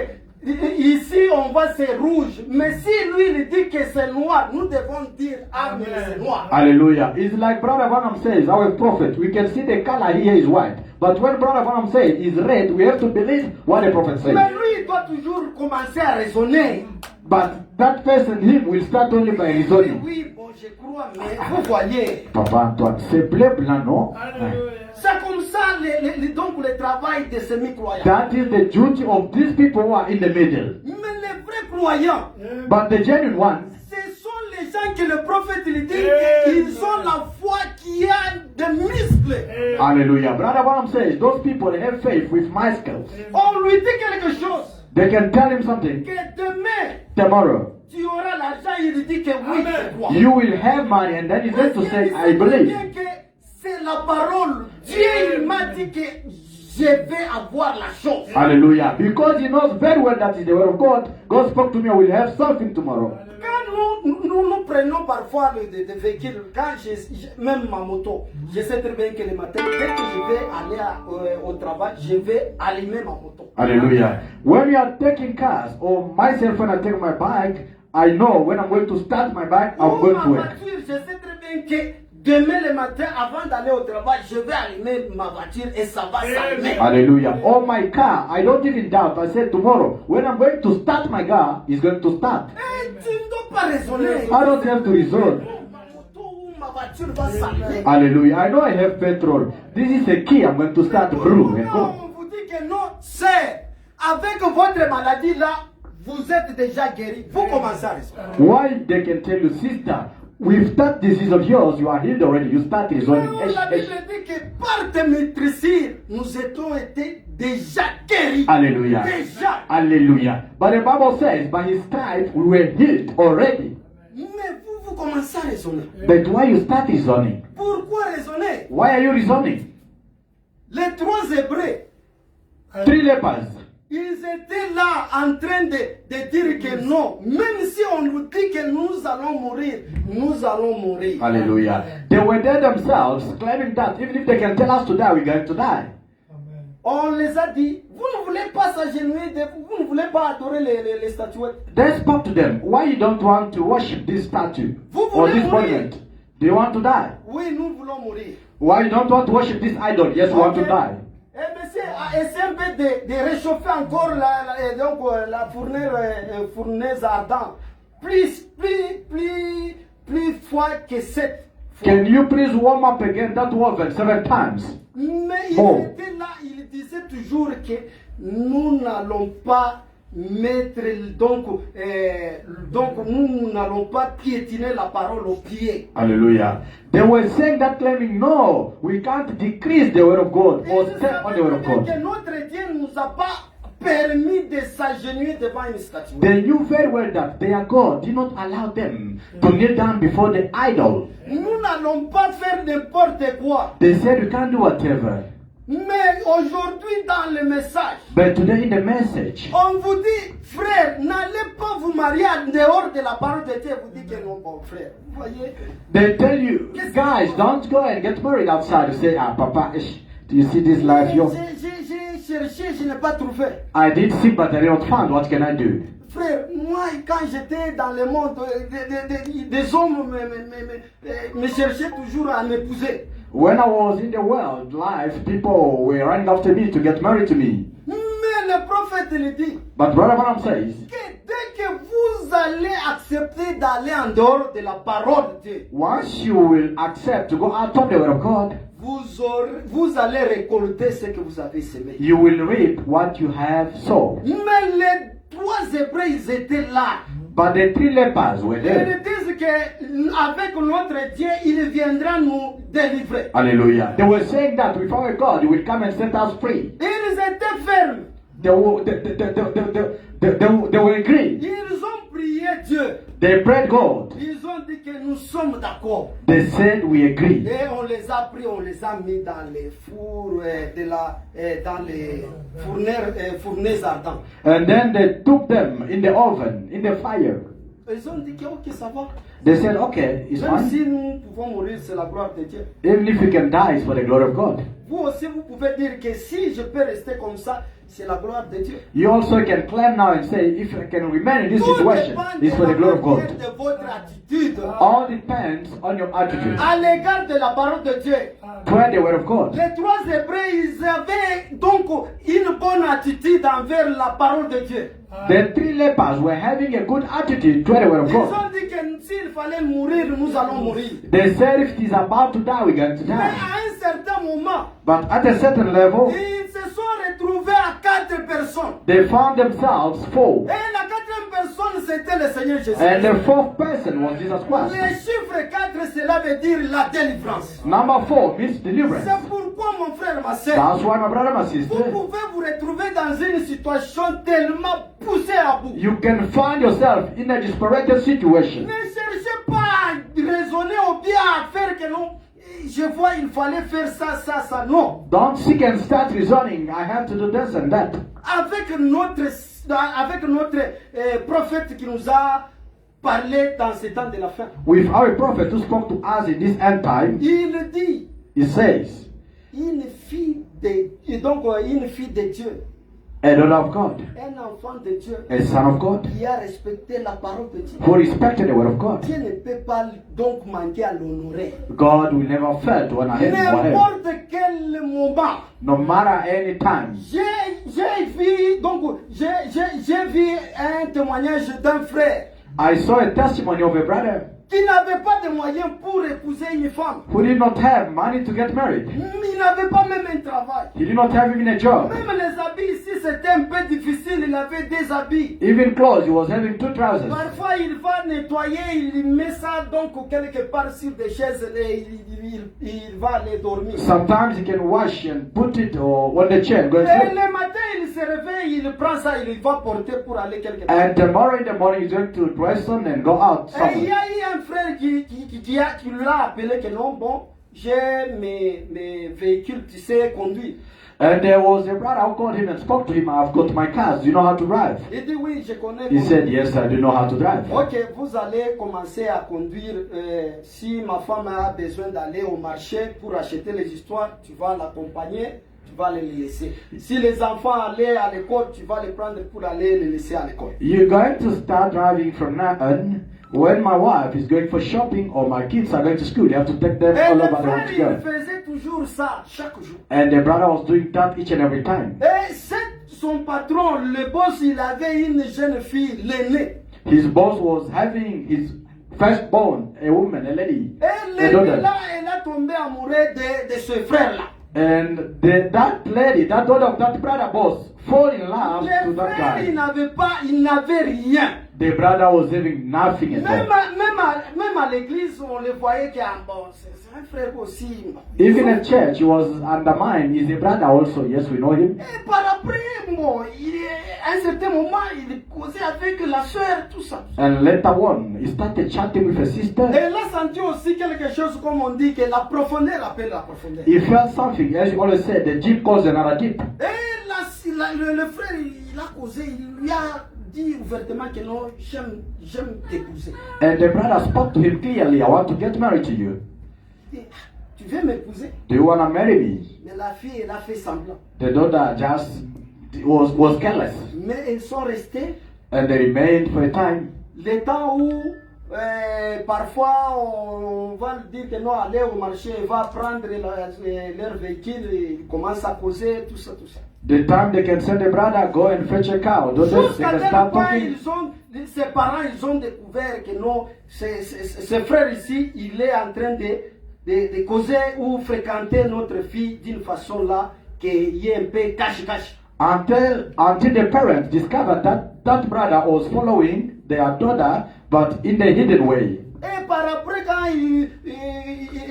ici on voit c'est rouge, mais si lui il dit que c'est noir, nous devons dire Amen, c'est noir. Hallelujah. It's like Brother Branham says, our prophet, we can see the color here is white. But when Brother Branham says it's red, we have to believe what the prophet says. Mais lui il doit toujours commencer à raisonner. But that person, him, will start only by Oui, reasoning. oui, bon, je crois, mais vous voyez, Papa, toi, c'est bleu blanc, non? c'est comme ça donc le travail de ces mi-croyants. That is the duty of these people who are in the middle. Mais les vrais croyants, But the genuine ones, ce sont les gens que le prophète il dit qu'ils ont la foi qui a des muscles. hallelujah. Brother Branham says, those people have faith with muscles. On lui dit quelque chose, They can tell him something que demain tomorrow. tu auras l'argent, il dit que oui, je crois. You will have money, and then he's going to say, I believe. C'est la parole. Dieu il m'a dit que je vais avoir la chose. Hallelujah. Because he knows very well that is the word of God. God spoke to me, I will have something tomorrow. Quand nous prenons parfois des véhicules, quand même ma moto, je sais très bien que le matin, dès que je vais aller au travail, je vais allumer ma moto. Hallelujah. When you are taking cars, or myself when I take my bike, I know when I'm going to start my bike, I'm going Ma to work. voiture, je sais très bien que demain le matin, avant d'aller au travail, je vais allumer ma voiture et ça va s'allumer. Hallelujah. On my car, I don't even doubt. I said tomorrow, when I'm going to start my car, it's going to start. Et tu ne dois pas raisonner. I don't have to reason. Ma moto ou ma voiture va s'allumer. Hallelujah. I know I have petrol. This is a key. I'm going to start brew and Non, go. on vous dit que non, c'est avec votre maladie là, vous êtes déjà guéri. Vous commencez à raisonner. Why they can tell you, sister, with that disease of yours, you are healed already. You start reasoning. La Bible dit que par tes maîtrisures, nous étions été déjà guéris. Hallelujah. Déjà. Hallelujah. But the Bible says, by his stripes we were healed already. Mais vous commencez à raisonner. But why you start reasoning? Pourquoi raisonner? Why are you reasoning? Les trois Hébreux, 3 lepers. ils étaient là en train de dire que non, même si on nous dit que nous allons mourir, nous allons mourir. Hallelujah. They were there themselves, claiming that even if they can tell us to die, we're going to die. On les a dit, vous ne voulez pas s'agenouiller, vous ne voulez pas adorer les statuettes. They spoke to them, why you don't want to worship this statue or this monument? Do you want to die? Oui, nous voulons mourir. Why you don't want to worship this idol? Yes, we want to die. Eh bien, c'est un peu de réchauffer encore la fournaise ardente. Plus fois que 7 fois. Can you please warm up again that oven 7 times? Mais il Oh. était là, il disait toujours que nous n'allons pas mettre, donc nous n'allons pas piétiner la parole au pied. Hallelujah. They were saying that, claiming, no, we can't decrease the word of God or step on the word of God. Que notre Dieu ne nous a pas permis de s'agenouiller devant une statue. They knew very well that their God did not allow them to kneel down before the idol. Nous n'allons pas faire n'importe quoi. They said, we can't do whatever. Mais aujourd'hui dans le message, But today in the message, on vous dit, frère, n'allez pas vous marier en dehors de la parole de Dieu. Vous dites que non, bon frère. Vous voyez? they tell you, guys, don't go and get married outside. You say, papa, do you see this life? J'ai cherché, je n'ai pas trouvé. I did see, but I didn't find. What can I do? Frère, moi, quand j'étais dans le monde, des hommes me cherchaient toujours à m'épouser. When I was in the world life, people were running after me to get married to me. Mais le prophète il dit But Brother Branham says, que dès que vous allez accepter d'aller en dehors de la parole de Dieu, once you will accept to go out of the word of God, vous allez récolter ce que vous avez semé. you will reap what you have sown. Mais les trois Hébreux, ils étaient là. But the 3 lepers were there. Ils disent qu'avec notre Dieu, il viendra nous délivrer. Hallelujah. They were saying that with our God, you will come and set us free. Ils étaient fermes. They were agreed. Ils ont prié Dieu. They prayed God. Ils ont dit que nous sommes d'accord. They said we agree. Et on les a pris, on les a mis dans les fours, dans les fournaises ardentes. And then they took them in the oven, in the fire. Ils ont dit que ok, ça va. They said, okay, it's Même fine. si nous pouvons mourir, c'est la gloire de Dieu. Even if we can die, it's for the glory of God. Vous aussi, vous pouvez dire que si je peux rester comme ça, c'est la gloire de Dieu. You also can claim now and say, if I can remain in this Tout situation, dépend it's for the de glory la of God. manière de votre attitude All depends on your attitude à l'égard de la parole de Dieu. toward the word of God. Les trois Hébreux, ils avaient donc une bonne attitude envers la parole de Dieu. The three lepers were having a good attitude toward the word of Ils God. ont dit que s'il fallait mourir, nous allons mourir. They said if it is about to die, we're going to Mais die. à un certain moment, But at a certain level, ils se sont retrouvés à 4 personnes. they found themselves four. Et la 4e personne, c'était le Seigneur Jésus. And the fourth person was Jesus Le Christ. chiffre 4, cela veut dire la délivrance. Number 4 means deliverance. C'est pourquoi, mon frère, ma soeur, That's why, my brother, my vous sister, pouvez vous retrouver dans une situation tellement poussée à bout. you can find yourself in a desperate situation. Ne cherchez pas à raisonner ou bien à faire que non. Je vois, il fallait faire ça, ça, ça. Non. Don't seek and start reasoning, I have to do this and that. Avec notre prophète qui nous a parlé dans ce temps de la fin. With our prophet who spoke to us in this end time, Il dit, he says, une fille de Dieu, a daughter of God, un enfant de Dieu, a son of God, qui a respecté la parole de Dieu. who respected the word of God. Dieu ne peut pas donc manquer à l'honorer. God will never fail to honor him or her. N'importe quel moment. No matter any time. J'ai vu un témoignage d'un frère I saw a testimony of a brother qui n'avait pas de moyens pour épouser une femme. who did not have money to get married. Il n'avait pas même un travail. He did not have even a job. Même les habits ici, c'était un peu difficile. Il avait des habits. Even clothes, he was having 2 trousers. Parfois, il va nettoyer, il met ça donc quelque part sur des chaises et il va aller dormir. Sometimes he can wash and put it on the chair and go Et to sleep. le matin, il se réveille, il prend ça, il va porter pour aller quelque part. And tomorrow in the morning he's going to dress on and go out Et il y somewhere. a eu un frère qui l'a appelé que non, bon, j'ai mes véhicules, tu sais, conduire. And there was a brother who called him and spoke to him. I've got my cars. Do you know how to drive? Il dit oui, je connais. He said, yes, I do know how to drive. Ok, vous allez commencer à conduire. Si ma femme a besoin d'aller au marché pour acheter les histoires, tu vas l'accompagner, tu vas les laisser. Si les enfants allaient à l'école, tu vas les prendre pour aller les laisser à l'école. You're going to start driving from now on. When my wife is going for shopping or my kids are going to school, you have to take them Et all le over the world frère, il to go. faisait toujours ça, chaque jour. And the brother was doing that each and every time. Et son patron, le boss, il avait une jeune fille, l'aînée. His boss was having his firstborn, a woman, a lady, Et a l'aînée, daughter. là, elle a tombé amoureuse de ce frère-là. And that lady, that daughter of that brother boss, fall in love to Le that frère, guy. il n'avait rien. The brother was having nothing at Même all. même à l'église, on le voyait que bon, c'est un frère aussi. Even at church, he was undermined. He's a brother also. Yes, we know him. Et par après, bon, à un certain moment, il causait avec la soeur, tout ça. And later on, he started chatting with a sister. Et elle a senti aussi quelque chose, comme on dit, que la profondeur appelle la profondeur. He felt something. As you always said, the deep calls another deep. Et le frère, il a causé, il lui a dit ouvertement que non, j'aime t'épouser. And the brother spoke to him clearly. I want to get married to you. Et, tu veux m'épouser? Do you want to marry me? Mais la fille, elle a fait semblant. The daughter just was careless. Mais ils sont restés And they remained for a time. le temps où parfois on va dire que non, aller au marché, il va prendre leur véhicule, il commence à causer, tout ça, tout ça. The time they can send a brother, go and fetch a cow. They Jusqu'à can tel start point, talking. ses parents, ils ont découvert que non, ce frère ici, il est en train de causer ou fréquenter notre fille d'une façon là, qu'il y ait un peu cache-cache. Until the parents discovered that brother was following their daughter, but in a hidden way. Et par après, quand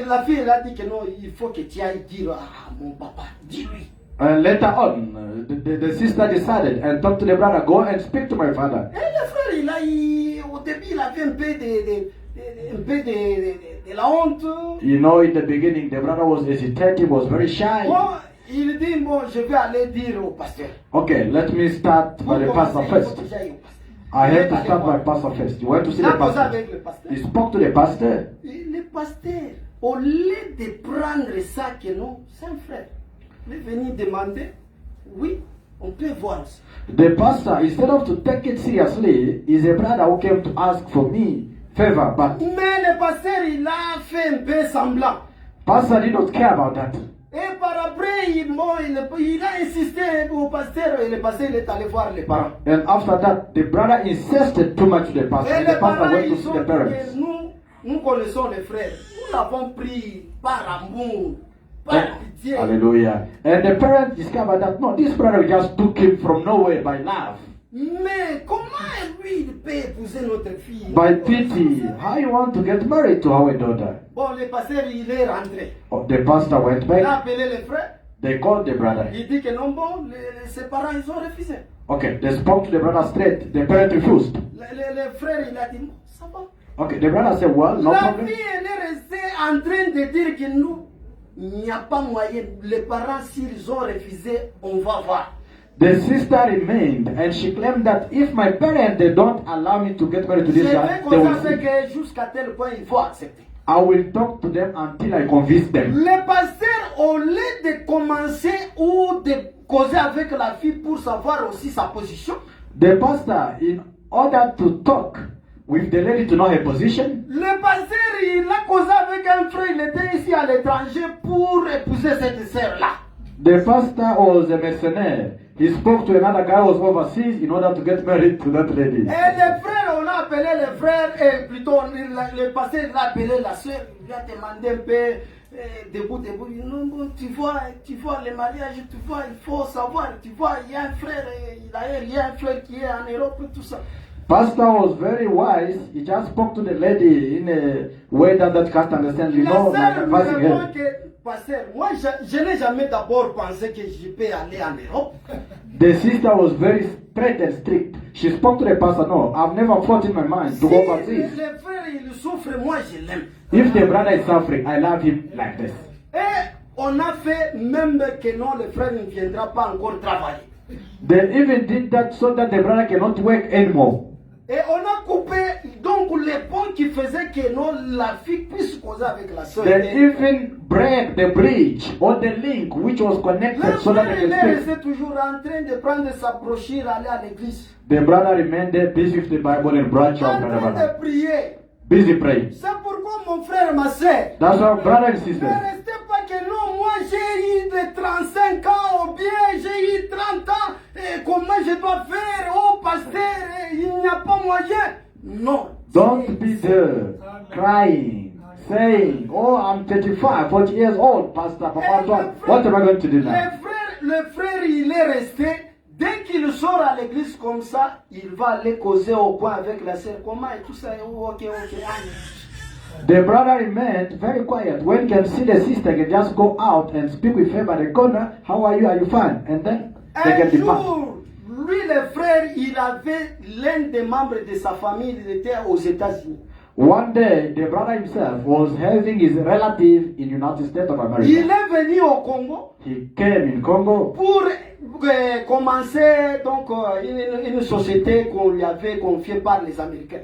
la fille elle a dit que non, il faut que tu ailles dire à mon papa, dis-lui. And later on, the sister decided and talked to the brother, go and speak to my father. Et le frère, au début, il avait un peu de la honte. You know, in the beginning, the brother was hesitating, was very shy. Bon, il dit, bon, je vais aller dire au pasteur. Okay, let me start by the pastor Il faut first. que j'aille au pasteur. I have to start my pastor first. You went to see Il the a causé pastor. avec le pasteur. He spoke to the pastor. Et le pasteur, au lieu de prendre ça que non, c'est un frère. Il est venu demander, oui, on peut voir ça. The pastor, instead of to take it seriously, is a brother who came to ask for me favor, but Mais le pasteur, il a fait un peu semblant. pastor did not care about that. Et par après, il a insisté au pasteur et le pasteur il est allé voir les parents. And after that, the brother insisted too much to the pastor. Et And les the pastor parents, went to ils see ont the dit parents. que nous connaissons les frères. Nous l'avons pris par amour, par pitié. Hallelujah. And the parents discovered that no, this brother just took him from nowhere by love, Mais comment lui il peut épouser notre fille? by pity. How you want to get married to our daughter? Bon, le pasteur il est rentré. Oh, the pastor went Il a back. appelé les frères. They called the brother. Il dit que non, bon, ses parents ils ont refusé. Okay, they spoke to the brother straight. The parent refused. Le frère il a dit, bon, ça va. Okay, the brother said, well, no La problem. fille elle est restée en train de dire que nous, il n'y a pas moyen. Les parents s'ils ont refusé, on va voir. The sister remained and she claimed that if my parents they don't allow me to get married to Je this vais guy, they will constater see. que jusqu'à tel point il faut accepter. I will talk to them until I convince them. Le pasteur, au lieu de commencer ou de causer avec la fille pour savoir aussi sa position, The pastor, in order to talk with the lady to know her position, le pasteur il a causé avec un frère, il était ici à l'étranger pour épouser cette sœur-là. the pastor was a mercenary. He spoke to another guy who was overseas in order to get married to that lady. Et les frères, on a appelé les frères, et plutôt le pasteur il a appelé la sœur, il lui a demandé un peu debout. Non, bon, tu vois le mariage, tu vois, il faut savoir, tu vois, il y a un frère, il y a un frère qui est en Europe, tout ça. Pastor was very wise. He just spoke to the lady in a way that can't understand. You La know, like sœur me advising répond her. que, pasteur, moi je n'ai jamais d'abord pensé que je peux aller en Europe. The sister was very straight and strict. She spoke to the pastor, no, I've never thought in my mind Si to go overseas. le frère il souffre, moi je l'aime. If the brother is suffering, I love him like this. Et on a fait même que non, le frère ne viendra pas encore travailler. They even did that so that the brother cannot work anymore. Et on a coupé donc les ponts qui faisaient que non, la fille puisse causer avec la soeur. They even break the bridge or the link which was Le connected so that frère they il est can speak. resté toujours en train de prendre sa brochure, aller à l'église. The brother remained there busy with the Bible and branch En of train brother. de prier. Busy praying. C'est pourquoi mon frère, ma soeur, That's our brother and ne sister. restez pas que non, moi j'ai eu de 35 ans ou bien j'ai eu 30 ans, et comment je dois faire, oh pasteur, il n'y a pas moyen. Non. Don't be there crying, saying, oh, I'm 35, 40 years old, Pastor, Papa, what am I going to do now? Le frère, il est resté. Dès qu'il sort à l'église comme ça, il va aller causer au coin avec la sœur. Comment et tout ça. Oh, ok. The brother remained very quiet. When he can see the sister, he can just go out and speak with her by the corner. How are you? Are you fine? And then they Un can depart. jour, lui, le frère, il avait l'un des membres de sa famille, il était aux États-Unis. One day, the brother himself was having his relative in United States of Il America. est venu au Congo He came in Congo pour commencer donc une société qu'on lui avait confiée par les Américains.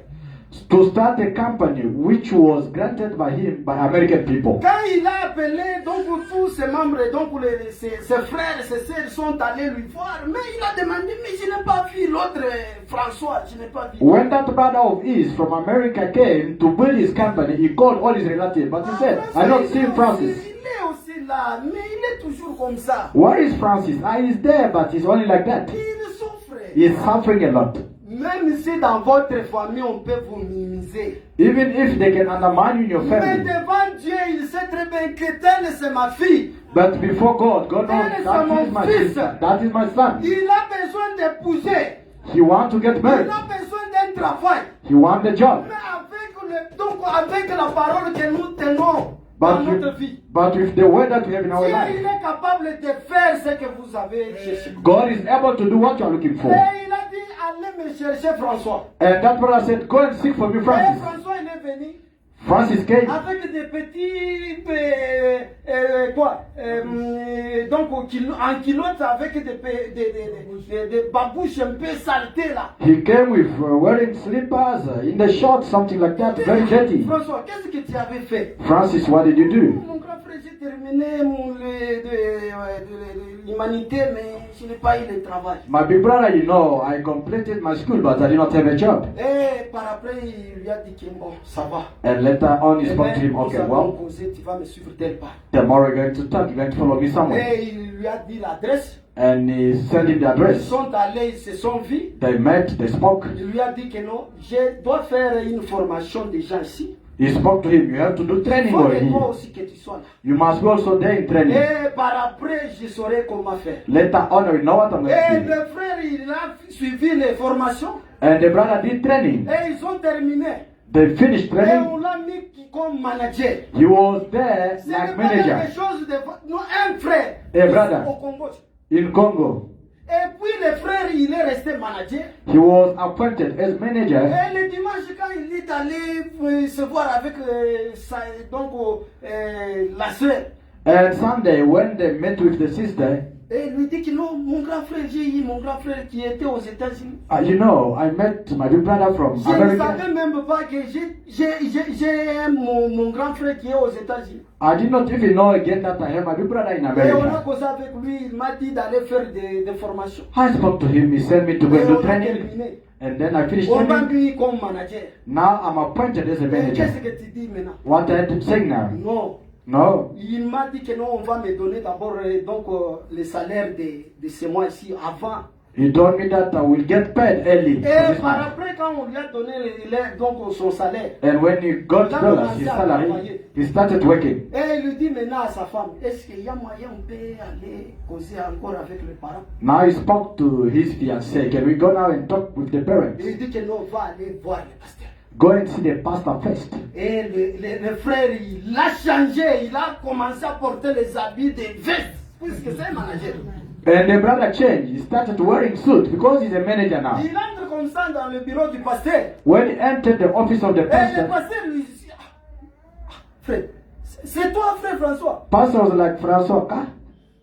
to start a company which was granted by him by American people. Quand il a appelé donc tous ses membres, donc ses frères, ses sœurs sont allés lui voir, mais il a demandé, mais je n'ai pas vu l'autre François, je n'ai pas vu. When that brother of his from America came to build his company, he called all his relatives, but he said, I don't see Francis. Il est aussi là, mais il est toujours comme ça. Where is Francis? He's there, but he's only like that. Il souffre. He's suffering a lot. Même si dans votre famille on peut vous minimiser. Even if they can undermine you in your Mais family. devant Dieu, il sait très bien que telle c'est ma fille. But before God, God knows That is that my is my fils. sister. That is my son. Il a besoin d'épouser. He wants to get Il married. a besoin d'un travail. He wants a job. Mais donc avec la parole que nous tenons dans notre vie, But with the word that we have in our Dieu life, il est capable de faire ce que vous avez cherché. God is able to do what you are looking for. Et il a dit, allez me chercher François. And that brother said, go and seek for me Et Francis. François il est venu Francis came avec des petits donc en culotte avec des babouches un peu saltées là. He came with wearing slippers, in the shorts, something like that, very dirty. François, qu'est-ce que tu avais fait? Francis, what did you do? Mon grand frère, j'ai terminé l'humanité, mais je n'ai pas eu le travail. My big brother, you know, I completed my school, but I did not have a job. Et par après, il lui a dit que bon, ça va. And later on, he spoke to him, Nous okay, allons well, causer, tu vas me suivre tel part. tomorrow we're going to talk, you're going to follow me somewhere. Et il lui a dit l'adresse. And he sent him the Ils address. sont allés, ils se sont vus. They met, they spoke. Il lui a dit que non, je dois faire une formation des gens ici. He spoke to him, you have to do Il training faut over que toi here. aussi que tu sois là. You must be also there in training. Et par après, je saurai comment faire. Later on, we know what I'm going Et to do. le frère, il a suivi les formations. And the brother did training. Et ils ont terminé. They finished Et training. on l'a mis comme manager. He was there Ce n'est like pas manager quelque chose de... Non, un frère. Eh, brother. Au Congo. in Congo. Et puis le frère, il est resté manager. He was appointed as manager. Et le dimanche, quand il est allé se voir avec la soeur, And Sunday, when they met with the sister, et il lui dit que non, mon grand frère, j'ai eu mon grand frère qui était aux États-Unis. you know, I met my big brother from Je ne America. savais même pas que j'ai mon grand frère qui est aux États-Unis. I did not even know again that I have my big brother in Et on a America. causé avec lui, il m'a dit d'aller faire des formations. I spoke to him, he sent me to go Et do on a training. terminé. And then I finished On m'a training. mis comme manager. Now I'm appointed as a Et qu'est-ce manager. que tu dis maintenant? What I had to say now? Non. No. Il m'a dit que non, on va me donner d'abord le salaire de ce mois-ci avant. He told me that I will get paid early. for Et this par month. après, quand on lui a donné son salaire, And when he got dollars, his salary, he started working. et il lui dit maintenant à sa femme, est-ce qu'il y a moyen on peut aller causer encore avec les parents? Now he spoke to his fiancée. Can we go now and talk with the parents? Il dit que non, on va aller voir le pasteur. Go and see the pastor first. Et le frère, il a changé, il a commencé à porter les habits de veste, puisque c'est un manager. And the brother changed. He started wearing suit because he's a manager now. Il entre comme ça dans le bureau du pasteur. When he entered the office of the Et le pastor, pasteur lui dit, frère, c'est toi, frère François? pastor was like, François,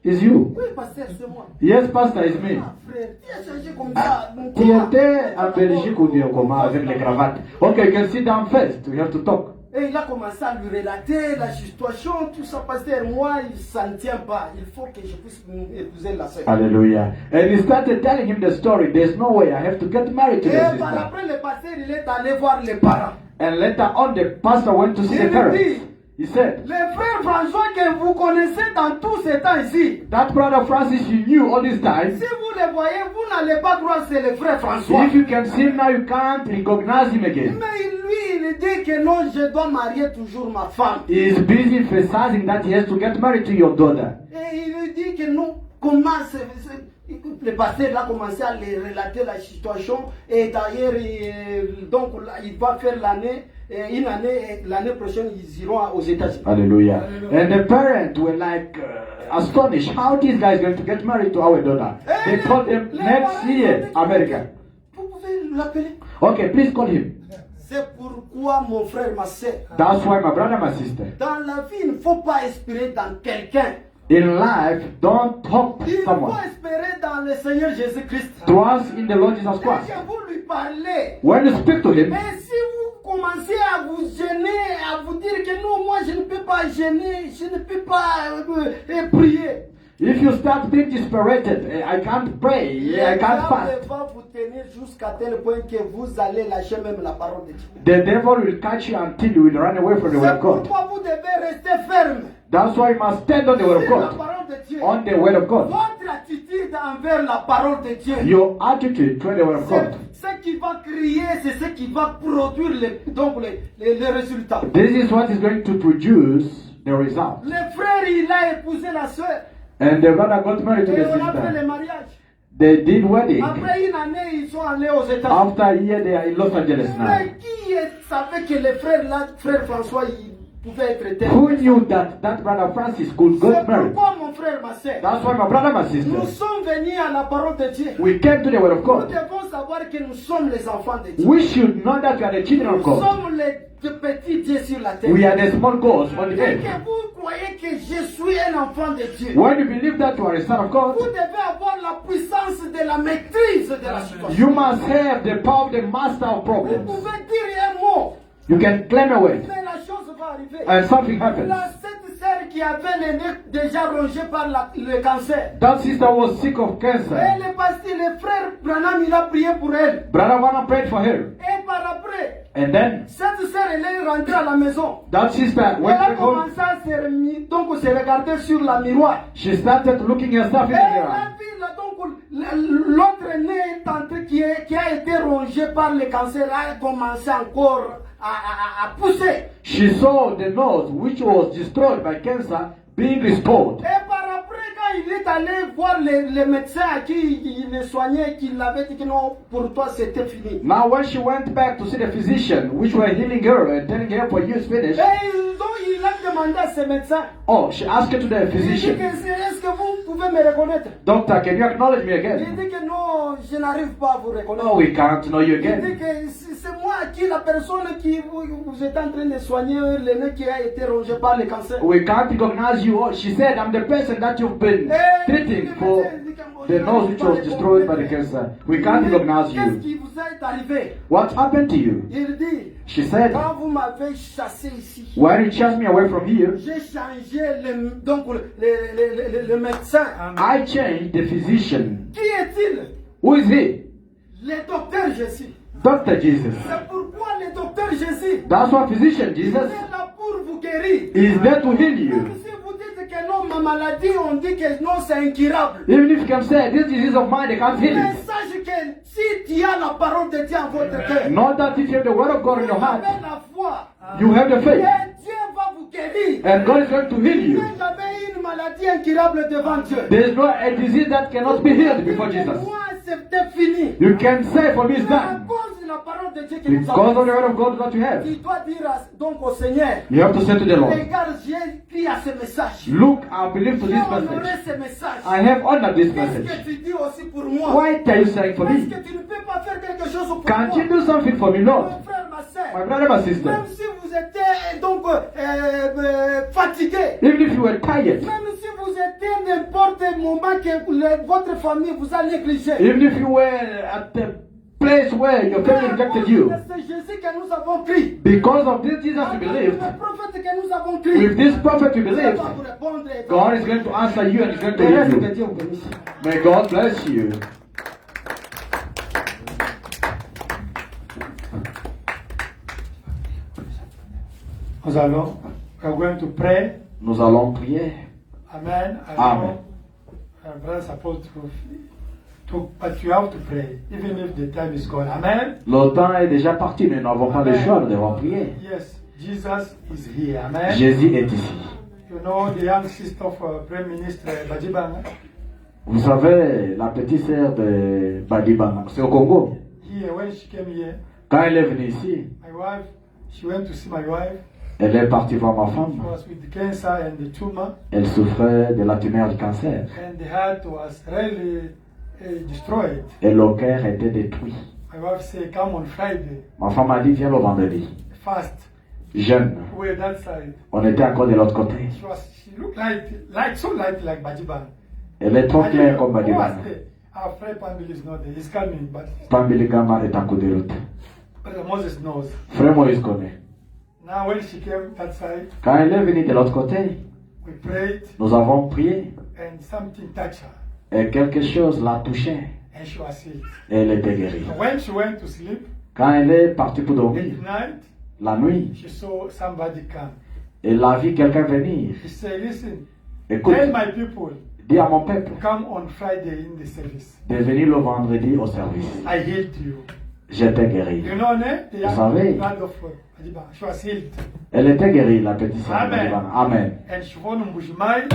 it's you. Oui, pasteur, c'est moi. Yes, pastor, it's me. Ah, frère, tu as changé comme ça. Tu étais en Belgique ou bien comment avec les cravates? Okay, you can sit down first. We have to talk. Et il a commencé à lui relater la situation, tout ça, pasteur. Moi, ça ne tient pas. Il faut que je puisse épouser la sœur. Hallelujah. And he started telling him the story. There's no way I have to get married to Et the par sister. après, le pasteur, il est allé voir les parents. And later on, the pastor went to see the parents. He said, Le frère François que vous connaissez dans tous ces temps ici, that brother Francis you knew all this time. si vous le voyez, vous n'allez pas croire que c'est le frère François. If you can see him now, you can't recognize him again. Mais lui, il dit que non, je dois marier toujours ma femme. He is busy emphasizing that he has to get married to your daughter. Et il lui dit que non, comment le pasteur a commencé à lui relater la situation. Et d'ailleurs, donc il va faire une année, l'année prochaine, ils iront aux États-Unis. Hallelujah. And the parents were like astonished. How this guy is going to get married to our daughter? They told him next year, America. Vous pouvez l'appeler. Okay, please call him. C'est pourquoi mon frère, ma soeur, That's why my brother, my sister. dans la vie, il ne faut pas espérer dans quelqu'un. In life, don't hope Il faut someone. espérer dans le Seigneur Jésus-Christ. Trust in the Lord Jesus Et Christ. que vous lui parlez. When you speak to him, Mais si vous commencez à vous gêner, à vous dire que non, moi je ne peux pas gêner, je ne peux pas prier. if you start being dispirited, I can't pray, I can't fast, Le diable va vous tenir jusqu'à tel point que vous allez lâcher même la parole de Dieu. the devil will catch you until you will run away from the word C'est of God. pourquoi vous devez rester ferme That's why you must stand on the word of sur la God. parole de Dieu. On the word of God. Votre attitude envers la parole de Dieu. Your attitude toward the word of God. C'est ce qui va crier, c'est ce qui va produire les résultats. This is what is going to produce the result. Le frère, il a épousé la soeur. And the brother got married to Et the on a fait le sister. mariage. They did wedding. Après une année, ils sont allés aux États-Unis. After a year, they are in Los Angeles now. Mais qui savait que le frère, là, frère François, pouvait être tel. Who knew that brother Francis could go C'est marry? pourquoi, mon frère, ma soeur, That's why my brother, my nous sister, sommes venus à la parole de Dieu. we came to the word of Nous God. devons savoir que nous sommes les enfants de Dieu. We should know that we are the children of Nous God. sommes les petits dieux sur la terre. We are the small gods on the Dès earth. que vous croyez que je suis un enfant de Dieu, When you believe that you are a son of vous God, devez avoir la puissance de la maîtrise de la situation. you must have the power of the master of Vous problems. pouvez dire un mot, You can claim a word, mais la chose va arriver. and something happens. Cette sœur qui avait le nez déjà rongé par le cancer, That sister was sick of cancer. elle est partie, le frère Branham, il a prié pour elle. Brother Wana prayed for her. Et par après, And then cette sœur, elle est rentrée à la maison. that sister Elle went a back home. commencé à se regarder sur la miroir. She started looking herself in Et the elle mirror. a vu l'autre nez tenté qui a été rongé par le cancer a commencé encore à pousser. She saw the nose which was destroyed by cancer being restored. Et par après, quand il est allé voir les médecins à qui il le soignait, qui l'avaient dit que non, pour toi c'était fini. Now when she went back to see the physician which were healing her and telling her for you is finished, Et donc il a demandé à ses médecins, oh, she asked to the il dit physician, que est-ce que vous pouvez me reconnaître? Doctor, can you acknowledge me Il again? dit que non, je n'arrive pas à vous reconnaître. No, we can't know you Il dit again. que c'est moi qui, la personne qui vous êtes en train de soigner, le nez qui a été rongé par le cancer. We can't recognize you. Oh, she said, I'm the person that you've been treating for the nose which was destroyed by the cancer. We can't recognize Qu'est-ce you. qui vous est arrivé? What happened to you? Il dit, She said, quand vous m'avez chassé ici, when you chased me away from here, j'ai changé le médecin. I changed the physician. Qui est-il? Who is he? Le docteur Jésus. Dr. Jesus. C'est pourquoi le docteur Jésus That's what physician il Jesus est là pour vous guérir. is there to heal you. Même si vous dites que non, ma maladie, on dit que non, c'est incurable. Even if you can say, this disease of mine, they can't heal Mais it. sache que si tu as la parole de Dieu en votre cœur, Not that if you have the word of God in vous your heart, avez la foi, you have the et faith, Dieu va vous guérir. and God is going to heal you. Vous avez une maladie incurable devant Dieu. There is no a disease that cannot be healed before Jesus. Moi, c'était fini. You can say for me it's Mais à done. cause de la parole de Dieu que nous Because of avons, the word of God that you have. tu dois dire donc au Seigneur, You have to say to the Lord, regarde, j'ai écrit à ce message. look, I believe to J'ai this honoré message. ce message. I have honored this Qu'est-ce message. que tu dis aussi pour moi? What are you saying for Est-ce me? que tu ne peux pas faire quelque chose pour Can't moi? you do something for me, Lord? Mon frère, ma soeur, My brother, my sister. même si vous êtes donc fatigué, Even if you were tired, même si vous êtes n'importe moment que votre famille vous a négligé, even if you were at the place where your family rejected you, c'est Jésus que nous avons pris. because of this Jesus you believed, Le prophète que nous avons pris. with this prophet you Dieu believed, va vous répondre. God is going to answer you and He's going to Que heal you. Dieu vous bénisse. May God bless you. We are going to pray. Nous allons prier. Amen. I Amen. know brother supposed to, but you have to pray, even if the time is gone. Amen. Le temps est déjà parti, nous n'avons pas le choix, nous devons prier. Yes, Jesus is here. Amen. Jésus est ici. You know the young sister of Prime Minister Badibanga. Vous savez, la petite sœur de Badibanga, c'est au Congo. Here, when she came here, Quand elle est venue ici, my wife, she went to see my wife. elle est partie voir ma She femme. was with cancer and the tumor, Elle souffrait de la tumeur du cancer. and the heart was really destroyed. Et le cœur était détruit. My wife said, "Come on Friday, Ma femme a dit, viens le vendredi. fast." Jeune. We're that side. On était encore de l'autre côté. She looked like so light like Badibanga. Elle est trop claire comme Badibanga. Our friend Pambil is not there. He's coming, but Pambiligama est en cours de route. Brother Moses knows. Frère Moïse connaît. Now when she came that side, Quand elle est venue de l'autre côté, we prayed nous avons prié. and something touched her Et quelque chose l'a touchée. and she was healed. Et elle était guérie. So when she went to sleep Quand elle est partie pour at dormir, night, la nuit, she saw somebody come. elle a vu quelqu'un venir. He said, "Listen, Écoute, tell my people dis à mon peuple come on Friday in the service. de venir le vendredi au service. I healed you." J'étais guéri. You know, the young savez. blood of Badibanga, she was healed. Elle était guérie, la petite sœur. de Amen. Badibanga. Amen. And she phoned Mbushimai.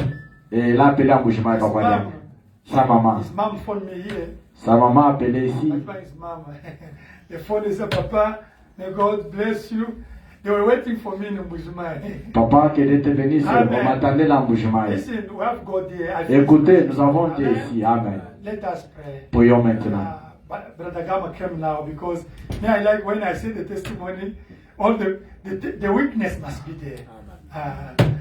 Et elle a appelé à Mbushima et His compagnie. mom, Sa maman. his mom phoned me here. Sa maman a appelé ici. Badibanga, his mom. The phone is, "Papa, may God bless you. They were waiting for me in Mbujimayi. Papa qui était venu ici, Amen. on m'attendait là en Mbujimayi. Listen, we have God here. I feel Écoutez, it. nous avons Dieu Amen. ici. Amen. Let us pray. Prions maintenant. But Brother Gama came now because me, I like when I say the testimony, all the weakness must be there.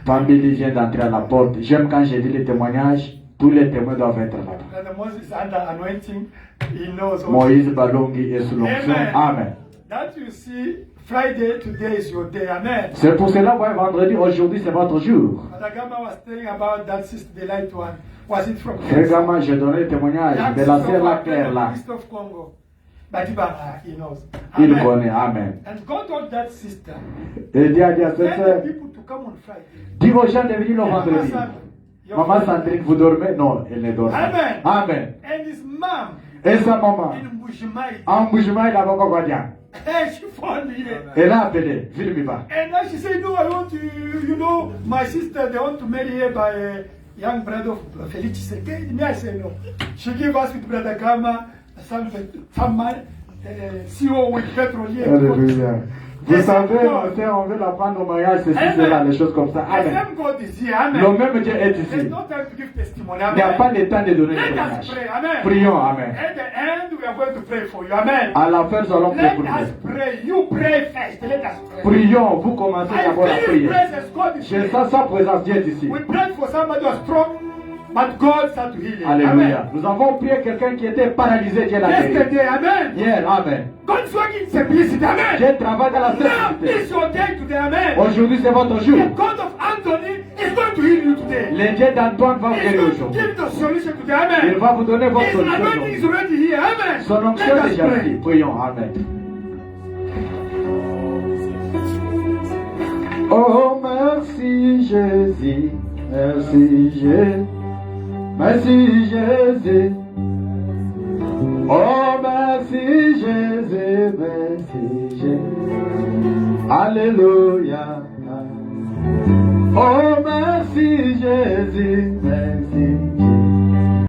Pambili vient d'entrer à la porte. J'aime quand j'ai dit les témoignages, tous les témoins doivent être là. Brother Moses is under anointing. He knows all. Moïse Balongi est sous l'onction. Amen. Amen. That you see, Friday, today is your day. Amen. C'est pour cela, ouais, vendredi, aujourd'hui, c'est votre jour. Brother Gama was telling about that sister, the light one. Was it from Fréquemment, j'ai donné le témoignage de la sœur la Claire là. East of Congo. Badibara, he knows. Il Amen. connaît. Amen. And God told that sister, Et Dieu a dit à cette tell sœur, the people to come on Friday. dis aux gens de venir le vendredi. Your Maman friend- Sandrine, vous dormez? Non, elle ne dort pas. Amen. Amen. And his mom Et sa maman, in Mbujimayi. en Mbujimayi, il a beaucoup Guadian. And she found me here. Elle a appelé, Vilmiba. And now she said, no, I want to, you know, my sister, they want to marry her by a young brother of Felix Tshisekedi. Me, I said, no. She gave us with Brother Gama, some man, CEO with Petrolier. Alléluia. Vous Yes, savez, God. ma sœur, on veut la prendre au mariage, ceci, Amen. cela, les choses comme ça. The Amen. same God is here. Amen. Le même Dieu est There's ici. no time to give testimony. Il n'y a Amen. pas le temps de donner le Let us témoignage. pray. Amen. Prions, Amen. At the end, we are going to pray for you. Amen. À la fin, nous allons prier Let pour us vous. pray. You pray first. Let us pray. Prions, vous commencez I d'abord la feel prière. presence. God is Je here. sens sa présence, Dieu est ici. We prayed for somebody who was strong, but God started to heal him. Alléluia. Nous avons prié quelqu'un qui était paralysé, Dieu l'a guéri. Yesterday, amen. Hier, Amen. God's working in simplicity, amen. Dieu travaille dans la Now simplicité. is your day today, amen. Aujourd'hui, c'est votre jour. The God of Anthony is going to heal you today. Le Dieu d'Antoine va vous He's guérir going to aujourd'hui. give the solution today, Il amen. va vous donner votre His solution anointing is aujourd'hui. already here, amen. Son onction Let est us déjà pray. ici. Prions, Amen. Oh, merci Jésus, merci Jésus, merci Jésus. Oh, merci Jésus, merci Jésus. Alléluia. Oh, merci Jésus, merci